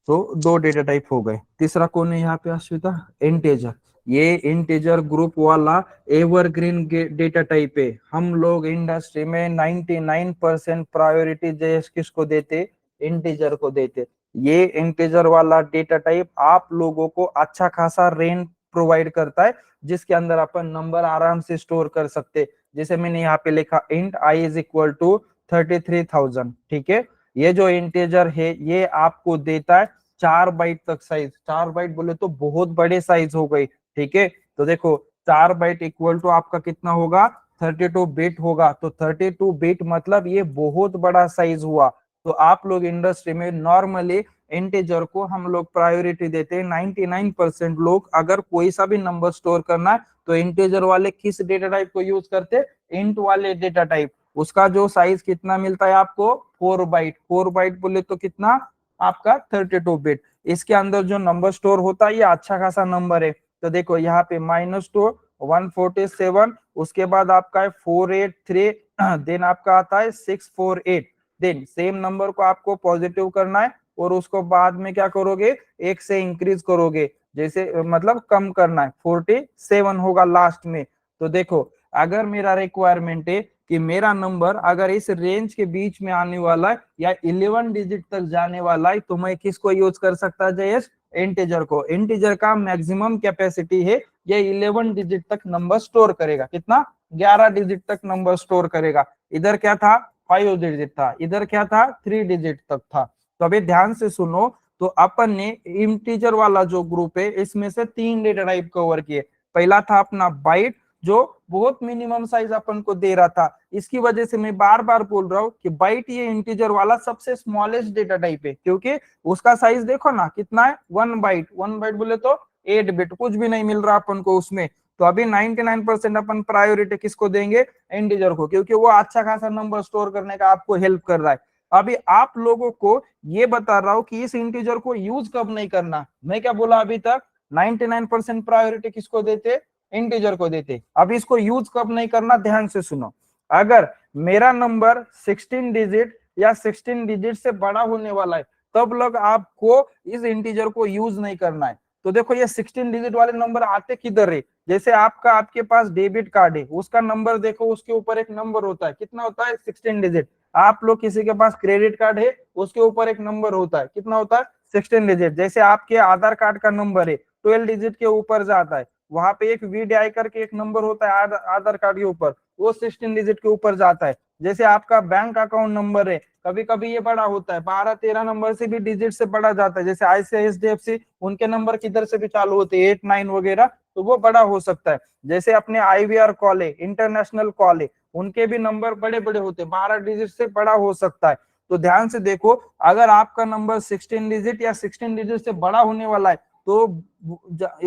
तो 2 डेटा टाइप हो गए। तीसरा कौन है यहाँ पे अश्विता, इंटीजर। ये इंटीजर ग्रुप वाला एवरग्रीन डेटा टाइप है। हम लोग इंडस्ट्री में 99% प्रायोरिटी किसको देते, इंटीजर को देते। ये इंटीजर वाला डेटा टाइप आप लोगों को अच्छा खासा रेंज प्रोवाइड करता है, जिसके अंदर अपन नंबर आराम से स्टोर कर सकते। जैसे मैंने यहाँ पे लिखा int i is equal to 33,000। ठीक है, ये जो इंटीजर है ये आपको देता है 4 बाइट तक साइज। 4 बाइट बोले तो बहुत बड़े साइज हो गई। ठीक है, तो देखो 4 बाइट इक्वल टू आपका कितना होगा, 32 बिट होगा। तो 32 बिट मतलब ये बहुत बड़ा साइज हुआ। तो आप लोग इंडस्ट्री में नॉर्मली इंटीजर को हम लोग प्रायोरिटी देते हैं। 99% लोग अगर कोई सा भी नंबर स्टोर करना है तो इंटीजर वाले किस डेटा टाइप को यूज करते, इंट वाले डेटा टाइप। उसका जो साइज कितना मिलता है आपको, 4 बाइट। 4 बाइट बोले तो कितना आपका 32 बिट। इसके अंदर जो नंबर स्टोर होता है ये अच्छा खासा नंबर है। तो देखो यहाँ पे -2 147, उसके बाद आपका है 483, देन आपका आता है 648। देन सेम नंबर को आपको पॉजिटिव करना है और उसको बाद में क्या करोगे, एक से इंक्रीज करोगे, जैसे मतलब कम करना है, 47 होगा लास्ट में। तो देखो अगर मेरा रिक्वायरमेंट है कि मेरा नंबर अगर इस रेंज के बीच में आने वाला है या 11 डिजिट तक जाने वाला है, तो मैं किसको यूज कर सकता है जयेश, इंटीजर को। इंटीजर का मैक्सिमम कैपेसिटी है ये 11 डिजिट तक नंबर स्टोर करेगा। कितना, 11 डिजिट तक नंबर स्टोर करेगा। इधर क्या था, 5 डिजिट था, इधर क्या था, 3 डिजिट तक था। तो अभी ध्यान से सुनो, तो अपन ने इंटीजर वाला जो ग्रुप है इसमें से 3 डेटा टाइप कवर किए। पहला था अपना बाइट, जो बहुत मिनिमम साइज अपन को दे रहा था। इसकी वजह से मैं बार बार बोल रहा हूं कि बाइट ये इंटीजर वाला सबसे स्मॉलेस्ट डेटा टाइप है, क्योंकि उसका साइज देखो ना कितना है, 1 बाइट। 1 बाइट बोले तो 8 बिट, कुछ भी नहीं मिल रहा अपन को उसमें। तो अभी 99% अपन प्रायोरिटी किसको देंगे, इंटीजर को, क्योंकि वो अच्छा खासा नंबर स्टोर करने का आपको हेल्प कर रहा है। अभी आप लोगों को ये बता रहा हूं कि इस इंटीजर को यूज कब नहीं करना। मैं क्या बोला अभी तक, 99% प्रायोरिटी किसको देते, इंटीजर को देते। अब इसको यूज कब नहीं करना, ध्यान से सुनो। अगर मेरा नंबर 16 डिजिट या 16 डिजिट से बड़ा होने वाला है, तब लग आपको इस इंटीजर को यूज नहीं करना है। तो देखो ये 16 डिजिट वाले नंबर आते किधर है, जैसे आपके पास डेबिट कार्ड है, उसका नंबर देखो, उसके ऊपर एक नंबर होता है, कितना होता है, 16 डिजिट। आप लोग किसी के पास क्रेडिट कार्ड है, उसके ऊपर एक नंबर होता है, कितना होता है, 16 डिजिट। जैसे आपके आधार कार्ड का नंबर है, 12 डिजिट के ऊपर जाता है। वहां पे एक वीडीआई करके एक नंबर होता है आधार कार्ड के ऊपर, वो 16 डिजिट के ऊपर जाता है। जैसे आपका बैंक अकाउंट नंबर है, कभी कभी ये बड़ा होता है, 12-13 नंबर से भी डिजिट से बड़ा जाता है। जैसे ICICI उनके नंबर किधर से भी चालू होते हैं, 8-9 वगैरह, तो वो बड़ा हो सकता है। जैसे अपने IVR कॉल है, इंटरनेशनल कॉल है, उनके भी नंबर बड़े बड़े होते हैं, 12 डिजिट से बड़ा हो सकता है। तो ध्यान से देखो, अगर आपका नंबर 16 डिजिट या 16 डिजिट से बड़ा होने वाला है, तो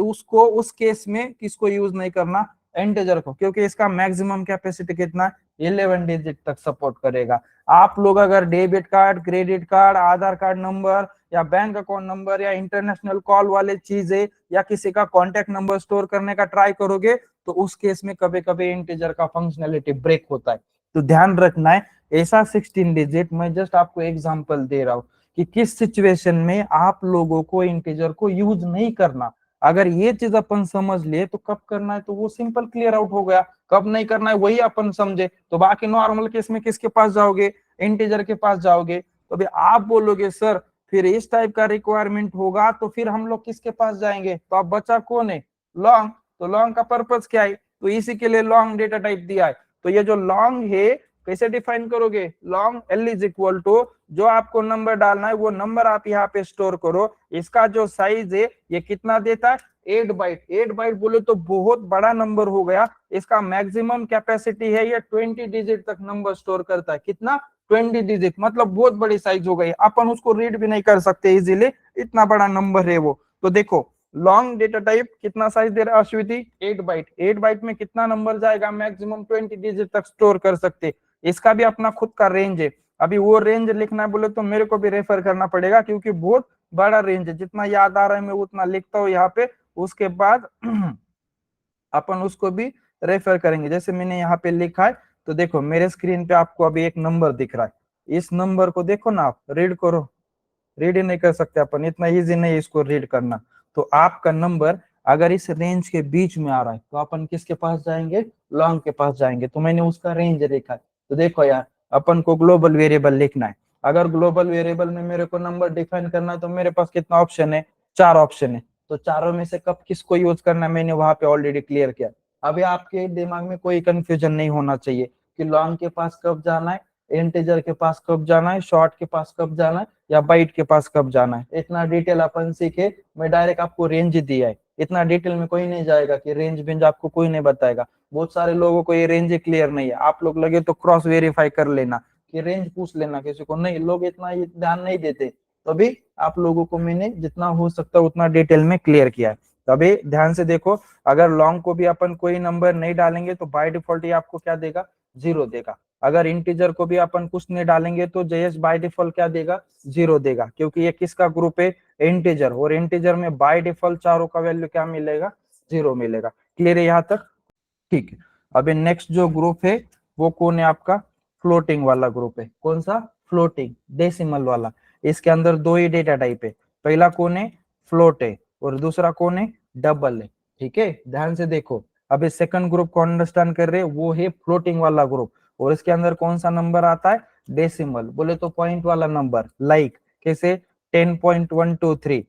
उसको उस केस में किसको यूज नहीं करना, इंटीजर को, क्योंकि इसका मैक्सिमम कैपेसिटी कितना है, 11 डिजिट तक सपोर्ट करेगा। आप लोग अगर डेबिट कार्ड, क्रेडिट कार्ड, आधार कार्ड नंबर या बैंक अकाउंट नंबर या इंटरनेशनल कॉल वाले चीजें या किसी का कॉन्टेक्ट नंबर स्टोर करने का ट्राई करोगे, तो उस केस में कभी कभी इंटीजर का फंक्शनैलिटी ब्रेक होता है। तो ध्यान रखना है, ऐसा 16 डिजिट, मैं जस्ट आपको एग्जांपल दे रहा हूँ कि किस सिचुएशन में आप लोगों को इंटीजर को यूज नहीं करना। अगर ये चीज अपन समझ लिए तो कब करना है तो वो सिंपल क्लियर आउट हो गया, कब नहीं करना है वही अपन समझे। तो बाकी नॉर्मल केस में किसके पास जाओगे, इंटीजर के पास जाओगे। तो अभी आप बोलोगे सर फिर इस टाइप का रिक्वायरमेंट होगा तो फिर हम लोग किसके पास जाएंगे, तो अब बचा कौन है, लॉन्ग। तो लॉन्ग का पर्पस क्या है, तो इसी के लिए लॉन्ग डेटा टाइप दिया है। तो ये जो लॉन्ग है कैसे डिफाइन करोगे, long l is equal to जो आपको नंबर डालना है वो नंबर आप यहाँ पे स्टोर करो। इसका जो साइज है ये कितना देता है, 8 बाइट। 8 बाइट बोले तो बहुत बड़ा नंबर हो गया। इसका मैक्सिमम कैपेसिटी है ये 20 डिजिट तक नंबर स्टोर करता है। कितना, 20 डिजिट, मतलब बहुत बड़ी साइज हो गई, अपन उसको रीड भी नहीं कर सकते इजीली, इतना बड़ा नंबर है वो। तो देखो लॉन्ग डेटा टाइप कितना साइज दे रहा है अश्विति, 8 बाइट। 8 बाइट में कितना नंबर जाएगा, मैक्सिमम 20 डिजिट तक स्टोर कर सकते। इसका भी अपना खुद का रेंज है। अभी वो रेंज लिखना है बोले तो मेरे को भी रेफर करना पड़ेगा क्योंकि बहुत बड़ा रेंज है। जितना याद आ रहा है मैं उतना लिखता हूँ यहाँ पे, उसके बाद अपन उसको भी रेफर करेंगे। जैसे मैंने यहाँ पे लिखा है तो देखो मेरे स्क्रीन पे आपको अभी एक नंबर दिख रहा है, इस नंबर को देखो ना, आप रीड करो। रीड ही नहीं कर सकते अपन, इतना इजी नहीं है इसको रीड करना। तो आपका नंबर अगर इस रेंज के बीच में आ रहा है तो अपन किसके पास जाएंगे, लॉन्ग के पास जाएंगे। तो मैंने उसका रेंज देखा है। तो देखो यार अपन को ग्लोबल वेरिएबल लिखना है। अगर ग्लोबल वेरिएबल में मेरे को नंबर डिफाइन करना है तो मेरे पास कितना ऑप्शन है, 4 ऑप्शन है। तो चारों में से कब किसको यूज करना है मैंने वहां पे ऑलरेडी क्लियर किया। अभी आपके दिमाग में कोई कंफ्यूजन नहीं होना चाहिए कि लॉन्ग के पास कब जाना है, इंटीजर के पास कब जाना है, शॉर्ट के पास कब जाना है, या बाइट के पास कब जाना है। इतना डिटेल अपन सीखे, मैं डायरेक्ट आपको रेंज दिया है। इतना डिटेल में कोई नहीं जाएगा कि रेंज बेंज आपको कोई नहीं बताएगा। बहुत सारे लोगों को ये रेंज क्लियर नहीं है। आप लोग लगे तो क्रॉस वेरीफाई कर लेना कि रेंज पूछ लेना किसी को, नहीं लोग इतना ध्यान नहीं देते। तभी आप लोगों को मैंने जितना हो सकता है उतना डिटेल में क्लियर किया है। तभी ध्यान से देखो, अगर लॉन्ग को भी अपन कोई नंबर नहीं डालेंगे तो बाय डिफॉल्ट ये आपको क्या देगा, 0 देगा। अगर इंटीजर को भी अपन कुछ नहीं डालेंगे तो जेएस बाय डिफॉल्ट क्या देगा, 0 देगा, क्योंकि ये किसका ग्रुप है, इंटीजर। और इंटीजर में बाय डिफॉल्ट चारों का वैल्यू क्या मिलेगा, 0 मिलेगा। क्लियर है यहाँ तक, ठीक है। अभी नेक्स्ट जो ग्रुप है वो कौन है आपका, फ्लोटिंग वाला ग्रुप है। कौन सा, फ्लोटिंग, डेसिमल वाला। इसके अंदर दो ही डेटा टाइप है, पहला कौन है, फ्लोट है, और दूसरा कौन है, डबल है। ठीक है, ध्यान से देखो। अभी सेकंड ग्रुप को अंडरस्टैंड कर रहे हैं, वो है फ्लोटिंग वाला ग्रुप। और इसके अंदर कौन सा नंबर आता है, डेसिमल, बोले तो पॉइंट वाला नंबर। लाइक कैसे, 10.123,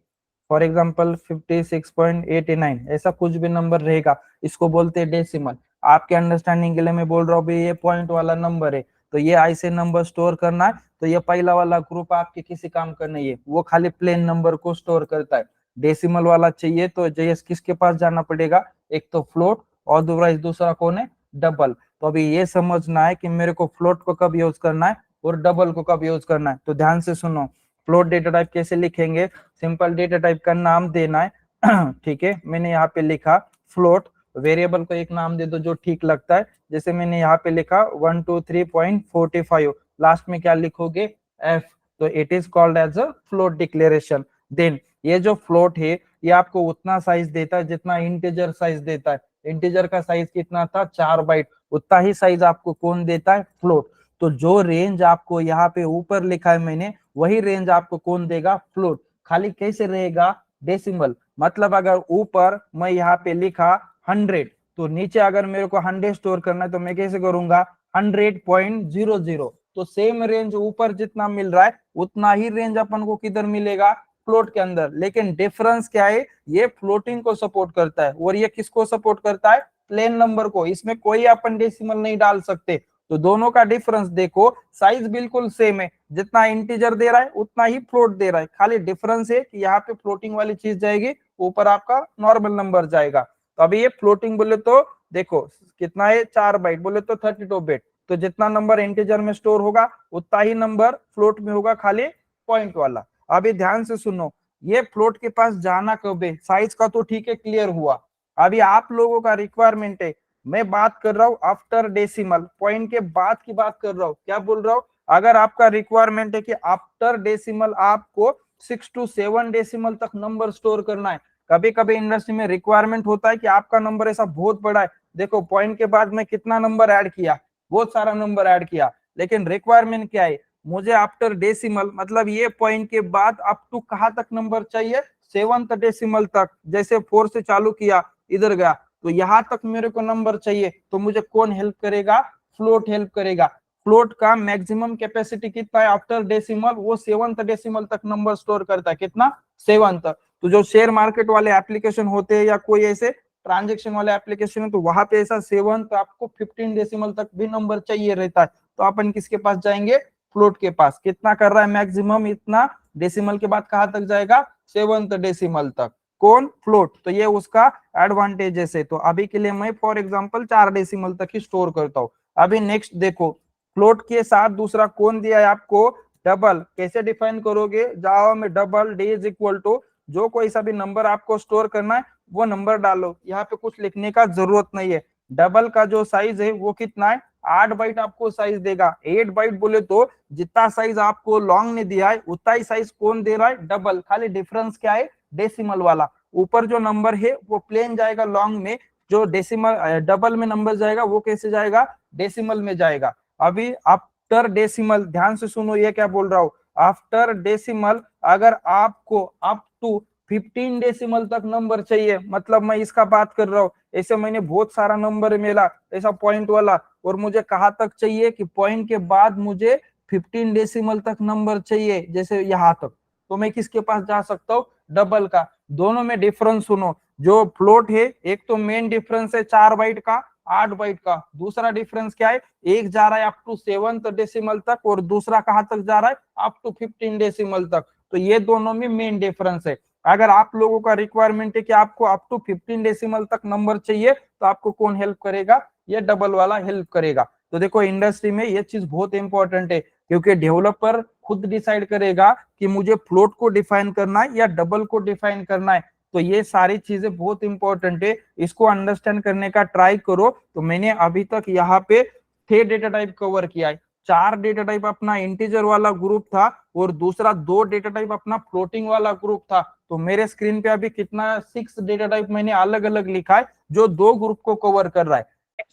फॉर एग्जाम्पल 56.89, ऐसा कुछ भी नंबर रहेगा, इसको बोलते हैं डेसिमल। आपके अंडरस्टैंडिंग के लिए मैं बोल रहा हूँ ये पॉइंट वाला नंबर है, तो ये ऐसे नंबर स्टोर करना है। तो ये पहला वाला ग्रुप आपके किसी काम का नहीं है, वो खाली प्लेन नंबर को स्टोर करता है। डेसिमल वाला चाहिए तो जैसे किसके पास जाना पड़ेगा, एक तो फ्लोट और दूसरा कौन है, डबल। तो अभी ये समझना है कि मेरे को फ्लोट को कब यूज करना है और डबल को कब यूज करना है। तो ध्यान से सुनो, फ्लोट डेटा टाइप कैसे लिखेंगे, सिंपल डेटा टाइप का नाम देना है। ठीक है, मैंने यहाँ पे लिखा फ्लोट, वेरिएबल को एक नाम दे दो जो ठीक लगता है। जैसे मैंने यहाँ पे लिखा 123.45, लास्ट में क्या लिखोगे, एफ। तो it is called as a float declaration. Then ये जो फ्लोट है ये आपको उतना साइज देता है जितना इंटीजर साइज देता है। इंटीजर का साइज कितना था, 4 बाइट, उतना ही साइज आपको कौन देता है, फ्लोट। तो जो रेंज आपको यहाँ पे ऊपर लिखा है मैंने, वही रेंज आपको कौन देगा, फ्लोट। खाली कैसे रहेगा, डेसिमल। मतलब अगर ऊपर मैं यहाँ पे लिखा 100, तो नीचे अगर मेरे को 100 स्टोर करना है तो मैं कैसे करूंगा, 100.00। तो सेम रेंज ऊपर जितना मिल रहा है उतना ही रेंज अपन को किधर मिलेगा, फ्लोट के अंदर। लेकिन डिफरेंस क्या है, ये फ्लोटिंग को सपोर्ट करता है और ये किसको सपोर्ट करता है, प्लेन नंबर को। इसमें कोई अपन डेसिमल नहीं डाल सकते। तो दोनों का डिफरेंस देखो, साइज बिल्कुल सेम है, जितना इंटीजर दे रहा है उतना ही फ्लोट दे रहा है। खाली डिफरेंस है कि यहाँ पे फ्लोटिंग वाली चीज जाएगी, ऊपर आपका नॉर्मल नंबर जाएगा। तो अभी ये फ्लोटिंग बोले तो देखो कितना है, 4 बाइट, बोले तो 32 बिट। तो जितना नंबर इंटीजर में स्टोर होगा उतना ही नंबर फ्लोट में होगा, खाली पॉइंट वाला। अभी ध्यान से सुनो, ये फ्लोट के पास जाना कब है, साइज का तो ठीक है, क्लियर हुआ। अभी आप लोगों का रिक्वायरमेंट है, मैं बात कर रहा हूं आफ्टर डेसिमल, पॉइंट के बाद की बात कर रहा हूं। क्या बोल रहा हूं, अगर आपका रिक्वायरमेंट है कि आफ्टर डेसिमल आपको 6 to 7 डेसिमल तक नंबर स्टोर करना है, कभी कभी इंडस्ट्री में रिक्वायरमेंट होता है कि आपका नंबर ऐसा बहुत बड़ा है, देखो पॉइंट के बाद मैं कितना नंबर ऐड किया, बहुत सारा नंबर ऐड किया, लेकिन रिक्वायरमेंट क्या है, मुझे आफ्टर डेसिमल मतलब ये पॉइंट के बाद अप टू कहाँ तक नंबर चाहिए, सेवंथ डेसिमल तक, जैसे 4 से चालू किया इधर गया तो यहां तक मेरे को नंबर चाहिए, तो मुझे कौन हेल्प करेगा, फ्लोट हेल्प करेगा। फ्लोट का मैक्सिमम कैपेसिटी कितना है आफ्टर डेसिमल, वो सेवंथ डेसिमल तक नंबर स्टोर करता है, कितना, सेवंथ। तो जो शेयर मार्केट वाले एप्लीकेशन होते हैं या कोई ऐसे ट्रांजेक्शन वाले एप्लीकेशन है तो वहां पे ऐसा सेवंथ आपको 15 डेसिमल तक भी नंबर चाहिए रहता है, तो अपन किसके पास जाएंगे, फ्लोट के पास। कितना कर रहा है मैक्सिमम, इतना, डेसिमल के बाद कहां तक जाएगा, सेवंथ डेसिमल तक, कौन, फ्लोट। तो ये उसका एडवांटेजेस है। तो अभी के लिए मैं फॉर एग्जांपल 4 डेसिमल तक ही स्टोर करता हूँ। अभी नेक्स्ट देखो, फ्लोट के साथ दूसरा कौन दिया है आपको, डबल। कैसे डिफाइन करोगे, जावा में double d is equal to, जो कोई सा भी नंबर आपको स्टोर करना है वो नंबर डालो, यहाँ पे कुछ लिखने का जरूरत नहीं है। डबल का जो साइज है वो कितना है, 8 बाइट आपको साइज देगा। 8 बाइट बोले तो जितना साइज आपको लॉन्ग ने दिया है उतना ही साइज कौन दे रहा है, डबल। खाली डिफरेंस क्या है, डेसिमल वाला। ऊपर जो नंबर है वो प्लेन जाएगा लॉन्ग में, जो डेसिमल डबल में नंबर जाएगा वो कैसे जाएगा, डेसिमल में जाएगा। अभी आफ्टर डेसिमल, ध्यान से सुनो ये क्या बोल रहा हूं, आफ्टर डेसिमल अगर आपको अप टू 15 डेसिमल तक नंबर चाहिए, मतलब मैं इसका बात कर रहा हूँ, ऐसे मैंने बहुत सारा नंबर मिला ऐसा पॉइंट वाला, और मुझे कहाँ तक चाहिए कि पॉइंट के बाद मुझे 15 डेसिमल तक नंबर चाहिए, जैसे यहाँ तक, तो मैं किसके पास जा सकता हूँ, डबल का। दोनों में डिफरेंस सुनो, जो फ्लोट है एक तो मेन डिफरेंस है 4 बाइट का, 8 बाइट का, दूसरा डिफरेंस क्या है, एक जा रहा है अप टू सेवंथ डेसिमल तक और दूसरा कहां तक जा रहा है, अप टू 15 डेसिमल तक। तो ये दोनों में मेन डिफरेंस है। अगर आप लोगों का रिक्वायरमेंट है कि आपको अप टू 15 डेसिमल तक नंबर चाहिए तो आपको कौन हेल्प करेगा, ये डबल वाला हेल्प करेगा। तो देखो इंडस्ट्री में ये चीज बहुत इंपॉर्टेंट है, क्योंकि डेवलपर खुद डिसाइड करेगा कि मुझे फ्लोट को डिफाइन करना है या डबल को डिफाइन करना है। तो ये सारी चीजें बहुत इंपॉर्टेंट है, इसको अंडरस्टैंड करने का ट्राई करो। तो मैंने अभी तक यहाँ पे 6 डेटा टाइप कवर किया है। 4 डेटा टाइप अपना इंटीजर वाला ग्रुप था और दूसरा 2 डेटा टाइप अपना फ्लोटिंग वाला ग्रुप था। तो मेरे स्क्रीन पे अभी कितना, 6 डेटा टाइप मैंने अलग अलग लिखा है जो 2 ग्रुप को कवर कर रहा है।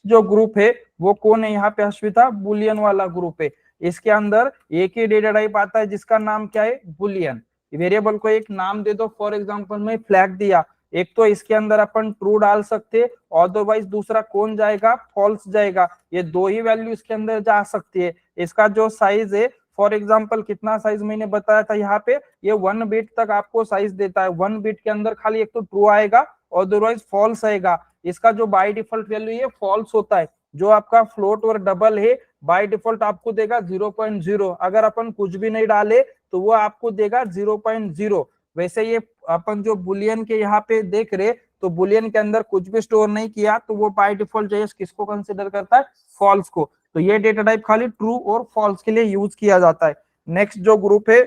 जो ग्रुप है वो कौन है यहाँ पे, अश्विता, बुलियन वाला ग्रुप है। इसके अंदर एक ही डेटा टाइप आता है जिसका नाम क्या है, बुलियन। वेरिएबल को एक नाम दे दो, फॉर एग्जांपल मैं फ्लैग दिया, एक तो इसके अंदर अपन ट्रू डाल सकते, अदरवाइज दूसरा कौन जाएगा, फॉल्स जाएगा। ये दो ही वैल्यू इसके अंदर जा सकती है। इसका जो साइज है, फॉर एग्जांपल कितना साइज मैंने बताया था यहाँ पे, ये 1 बिट तक आपको साइज देता है। 1 बिट के अंदर खाली एक तो ट्रू आएगा, अदरवाइज फॉल्स आएगा। इसका जो बाय डिफॉल्ट वैल्यू है फॉल्स होता है। जो आपका फ्लोट और डबल है बाय डिफॉल्ट आपको देगा 0.0, अगर अपन कुछ भी नहीं डाले तो वो आपको देगा 0.0। वैसे ये अपन जो बुलियन के यहाँ पे देख रहे, तो बुलियन के अंदर कुछ भी स्टोर नहीं किया तो वो बाय डिफॉल्ट जो है किसको कंसिडर करता है, फॉल्स को। तो ये डेटा टाइप खाली ट्रू और फॉल्स के लिए यूज किया जाता है। नेक्स्ट जो ग्रुप है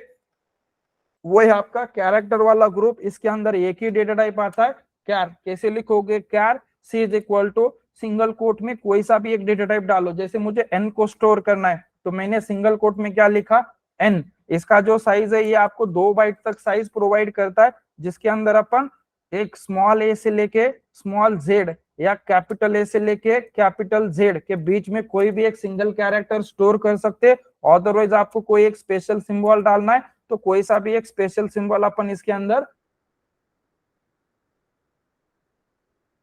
वो है आपका कैरेक्टर वाला ग्रुप। इसके अंदर एक ही डेटा टाइप आता है, कैर। कैसे लिखोगे, char c is equal to, single quote में कोई सा भी एक डेटा टाइप डालो। जैसे मुझे एन को स्टोर करना है तो मैंने सिंगल कोट में क्या लिखा, एन। इसका जो साइज है ये आपको 2 बाइट तक साइज प्रोवाइड करता है, जिसके अंदर अपन एक स्मॉल ए से लेके स्मॉल जेड या कैपिटल ए से लेके कैपिटल जेड के बीच में कोई भी एक सिंगल कैरेक्टर स्टोर कर सकते। अदरवाइज आपको कोई एक स्पेशल सिंबल डालना है तो कोई सा भी एक स्पेशल सिंबल अपन इसके अंदर,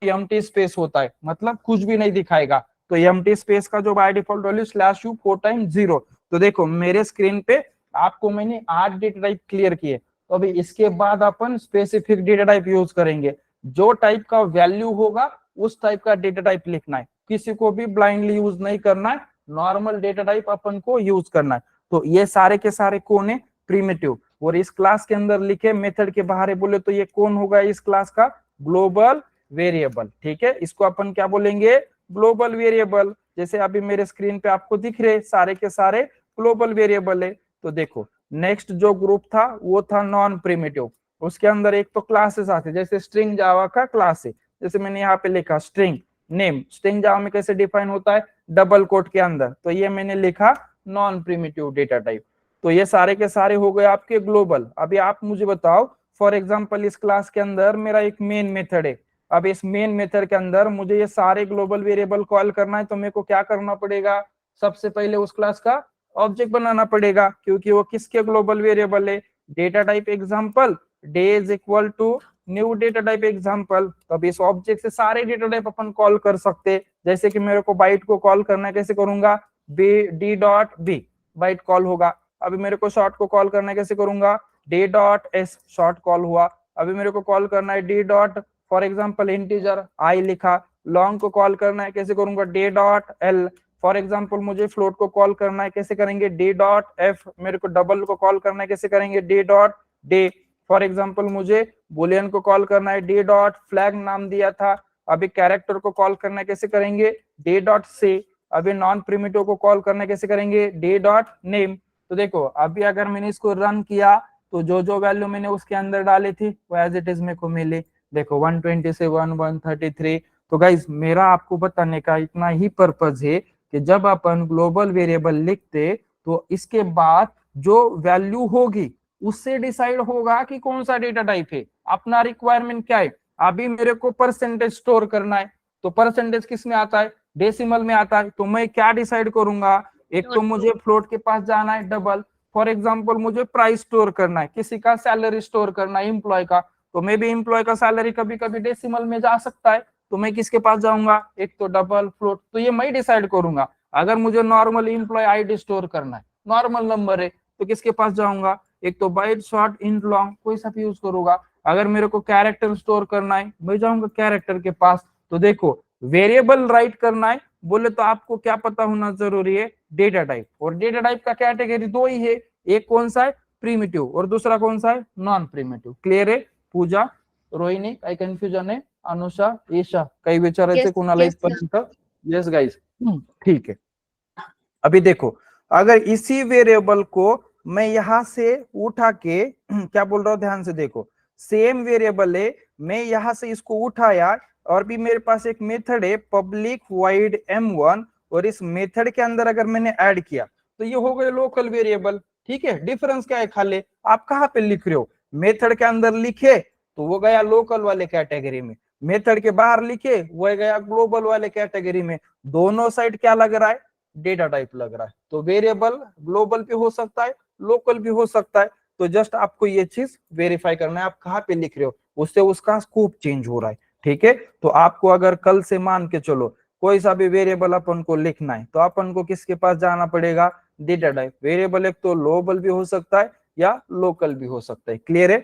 एम्प्टी स्पेस होता है, मतलब कुछ भी नहीं दिखाएगा। तो एम्प्टी स्पेस का जो बाय डिफॉल्ट वैल्यू /u 4 × 0। तो देखो मेरे स्क्रीन पे आपको मैंने 8 डेटा टाइप क्लियर किए। तो अभी इसके बाद अपन स्पेसिफिक डेटा टाइप यूज करेंगे। जो टाइप का वैल्यू होगा उस टाइप का डेटा टाइप लिखना है, किसी को भी ब्लाइंडली यूज नहीं करना है, नॉर्मल डेटा टाइप अपन को यूज करना है। तो ये सारे के सारे कौन है, प्रिमिटिव। और इस क्लास के अंदर लिखे मेथड के बाहर बोले तो ये कौन होगा इस क्लास का, ग्लोबल वेरिएबल। ठीक है, इसको अपन क्या बोलेंगे, ग्लोबल वेरिएबल। जैसे अभी मेरे स्क्रीन पे आपको दिख रहे सारे के सारे ग्लोबल वेरिएबल है। तो देखो नेक्स्ट जो ग्रुप था वो था नॉन प्रिमिटिव। उसके अंदर एक तो क्लासेस आते, जैसे स्ट्रिंग जावा का क्लास है, जैसे मैंने यहाँ पे लिखा स्ट्रिंग नेम। स्ट्रिंग जावा में कैसे डिफाइन होता है, डबल कोट के अंदर। तो ये मैंने लिखा नॉन प्रिमिटिव डेटा टाइप। तो ये सारे के सारे हो गए आपके ग्लोबल। अभी आप मुझे बताओ फॉर एग्जांपल इस क्लास के अंदर मेरा एक मेन मेथड है। अब इस मेन मेथड के अंदर मुझे ये सारे ग्लोबल वेरिएबल कॉल करना है, तो मेरे को क्या करना पड़ेगा, सबसे पहले उस क्लास का ऑब्जेक्ट बनाना पड़ेगा, क्योंकि वो किसके ग्लोबल वेरिएबल है, data type example, d is equal to new data type example. तो अब इस ऑब्जेक्ट से सारे डेटा टाइप अपन कॉल कर सकते हैं। जैसे कि मेरे को बाइट को कॉल करना है, कैसे करूंगा, b d dot b, byte call होगा। अभी मेरे को शॉर्ट को कॉल करना है, कैसे करूंगा, D dot S, short call हुआ। अभी मेरे को कॉल करना है D dot for example integer I लिखा, लॉन्ग को कॉल करना है, कैसे करूंगा, D dot L. For example मुझे फ्लोट को कॉल करना है, कैसे करेंगे, डी डॉट एफ। मेरे को डबल को कॉल करना है, कैसे करेंगे, D dot day. For example मुझे बुलियन को कॉल करना है, डी डॉट फ्लैग नाम दिया था। अभी कैरेक्टर को कॉल करना है, कैसे करेंगे, डी डॉट से। अभी नॉन प्रिमिटिव को कॉल करना है, कैसे करेंगे, डी डॉट नेम। तो देखो अभी अगर मैंने इसको रन किया तो जो जो वैल्यू मैंने उसके अंदर डाली थी वो एज इट इज मेरे को मिली। देखो 127, 133। तो गाइज मेरा आपको बताने का इतना ही पर्पज है कि जब अपन ग्लोबल वेरिएबल लिखते तो इसके बाद जो वैल्यू होगी उससे डिसाइड होगा कि कौन सा डेटा टाइप है, अपना रिक्वायरमेंट क्या है। अभी मेरे को परसेंटेज स्टोर करना है, तो परसेंटेज किस में आता है, डेसिमल में आता है। तो मैं क्या डिसाइड करूंगा, एक तो मुझे फ्लोट के पास जाना है डबल। फॉर एग्जाम्पल मुझे प्राइस स्टोर करना है, किसी का सैलरी स्टोर करना है, एम्प्लॉय का, तो मे भी एम्प्लॉय का सैलरी कभी कभी डेसिमल में जा सकता है, तो मैं किसके पास जाऊंगा, एक तो डबल फ्लोट। तो ये मैं डिसाइड करूंगा। अगर मुझे नॉर्मल एम्प्लॉय आईडी स्टोर करना है, नॉर्मल नंबर है, तो किसके पास जाऊंगा, एक तो बाइट, शॉर्ट, इंट, लॉन्ग, कोई सा भी यूज करूंगा। अगर मेरे को कैरेक्टर स्टोर करना है, मैं जाऊंगा कैरेक्टर के पास। तो देखो वेरिएबल राइट करना है बोले तो आपको क्या पता होना जरूरी है, डेटा टाइप। और डेटा टाइप का कैटेगरी दो ही है, एक कौन सा है, प्रीमिटिव, और दूसरा कौन सा है, नॉन प्रीमिटिव। क्लियर है पूजा, रोहिणी, काही कन्फ्युजन है, अनुषा, ईशा, काही विचारायचे कोणाला इथपर्यंत? यस गाइस, ठीक है। अभी देखो अगर इसी वेरिएबल को मैं यहां से उठा के क्या बोल रहा हूं, ध्यान से देखो, सेम वेरिएबल है, मैं यहां से इसको उठाया और भी मेरे पास एक मेथड है पब्लिक वाइड m1, और इस मेथड के अंदर अगर मैंने ऐड किया तो ये हो गए लोकल वेरिएबल। ठीक है, डिफरेंस क्या है, खाली आप कहां पे लिख रहे हो, मेथड के अंदर लिखे तो वो गया लोकल वाले कैटेगरी में, मेथड के बाहर लिखे वो गया ग्लोबल वाले कैटेगरी में। दोनों साइड क्या लग रहा है, डेटा टाइप लग रहा है। तो वेरिएबल ग्लोबल भी हो सकता है, लोकल भी हो सकता है। तो जस्ट आपको ये चीज वेरीफाई करना है आप कहां पे लिख रहे हो, उससे उसका स्कोप चेंज हो रहा है। ठीक है, तो आपको अगर कल से मान के चलो कोई सा भी वेरिएबल अपन को लिखना है तो अपन को किसके पास जाना पड़ेगा, डेटा टाइप। वेरिएबल एक तो ग्लोबल भी हो सकता है या लोकल भी हो सकता है। क्लियर है,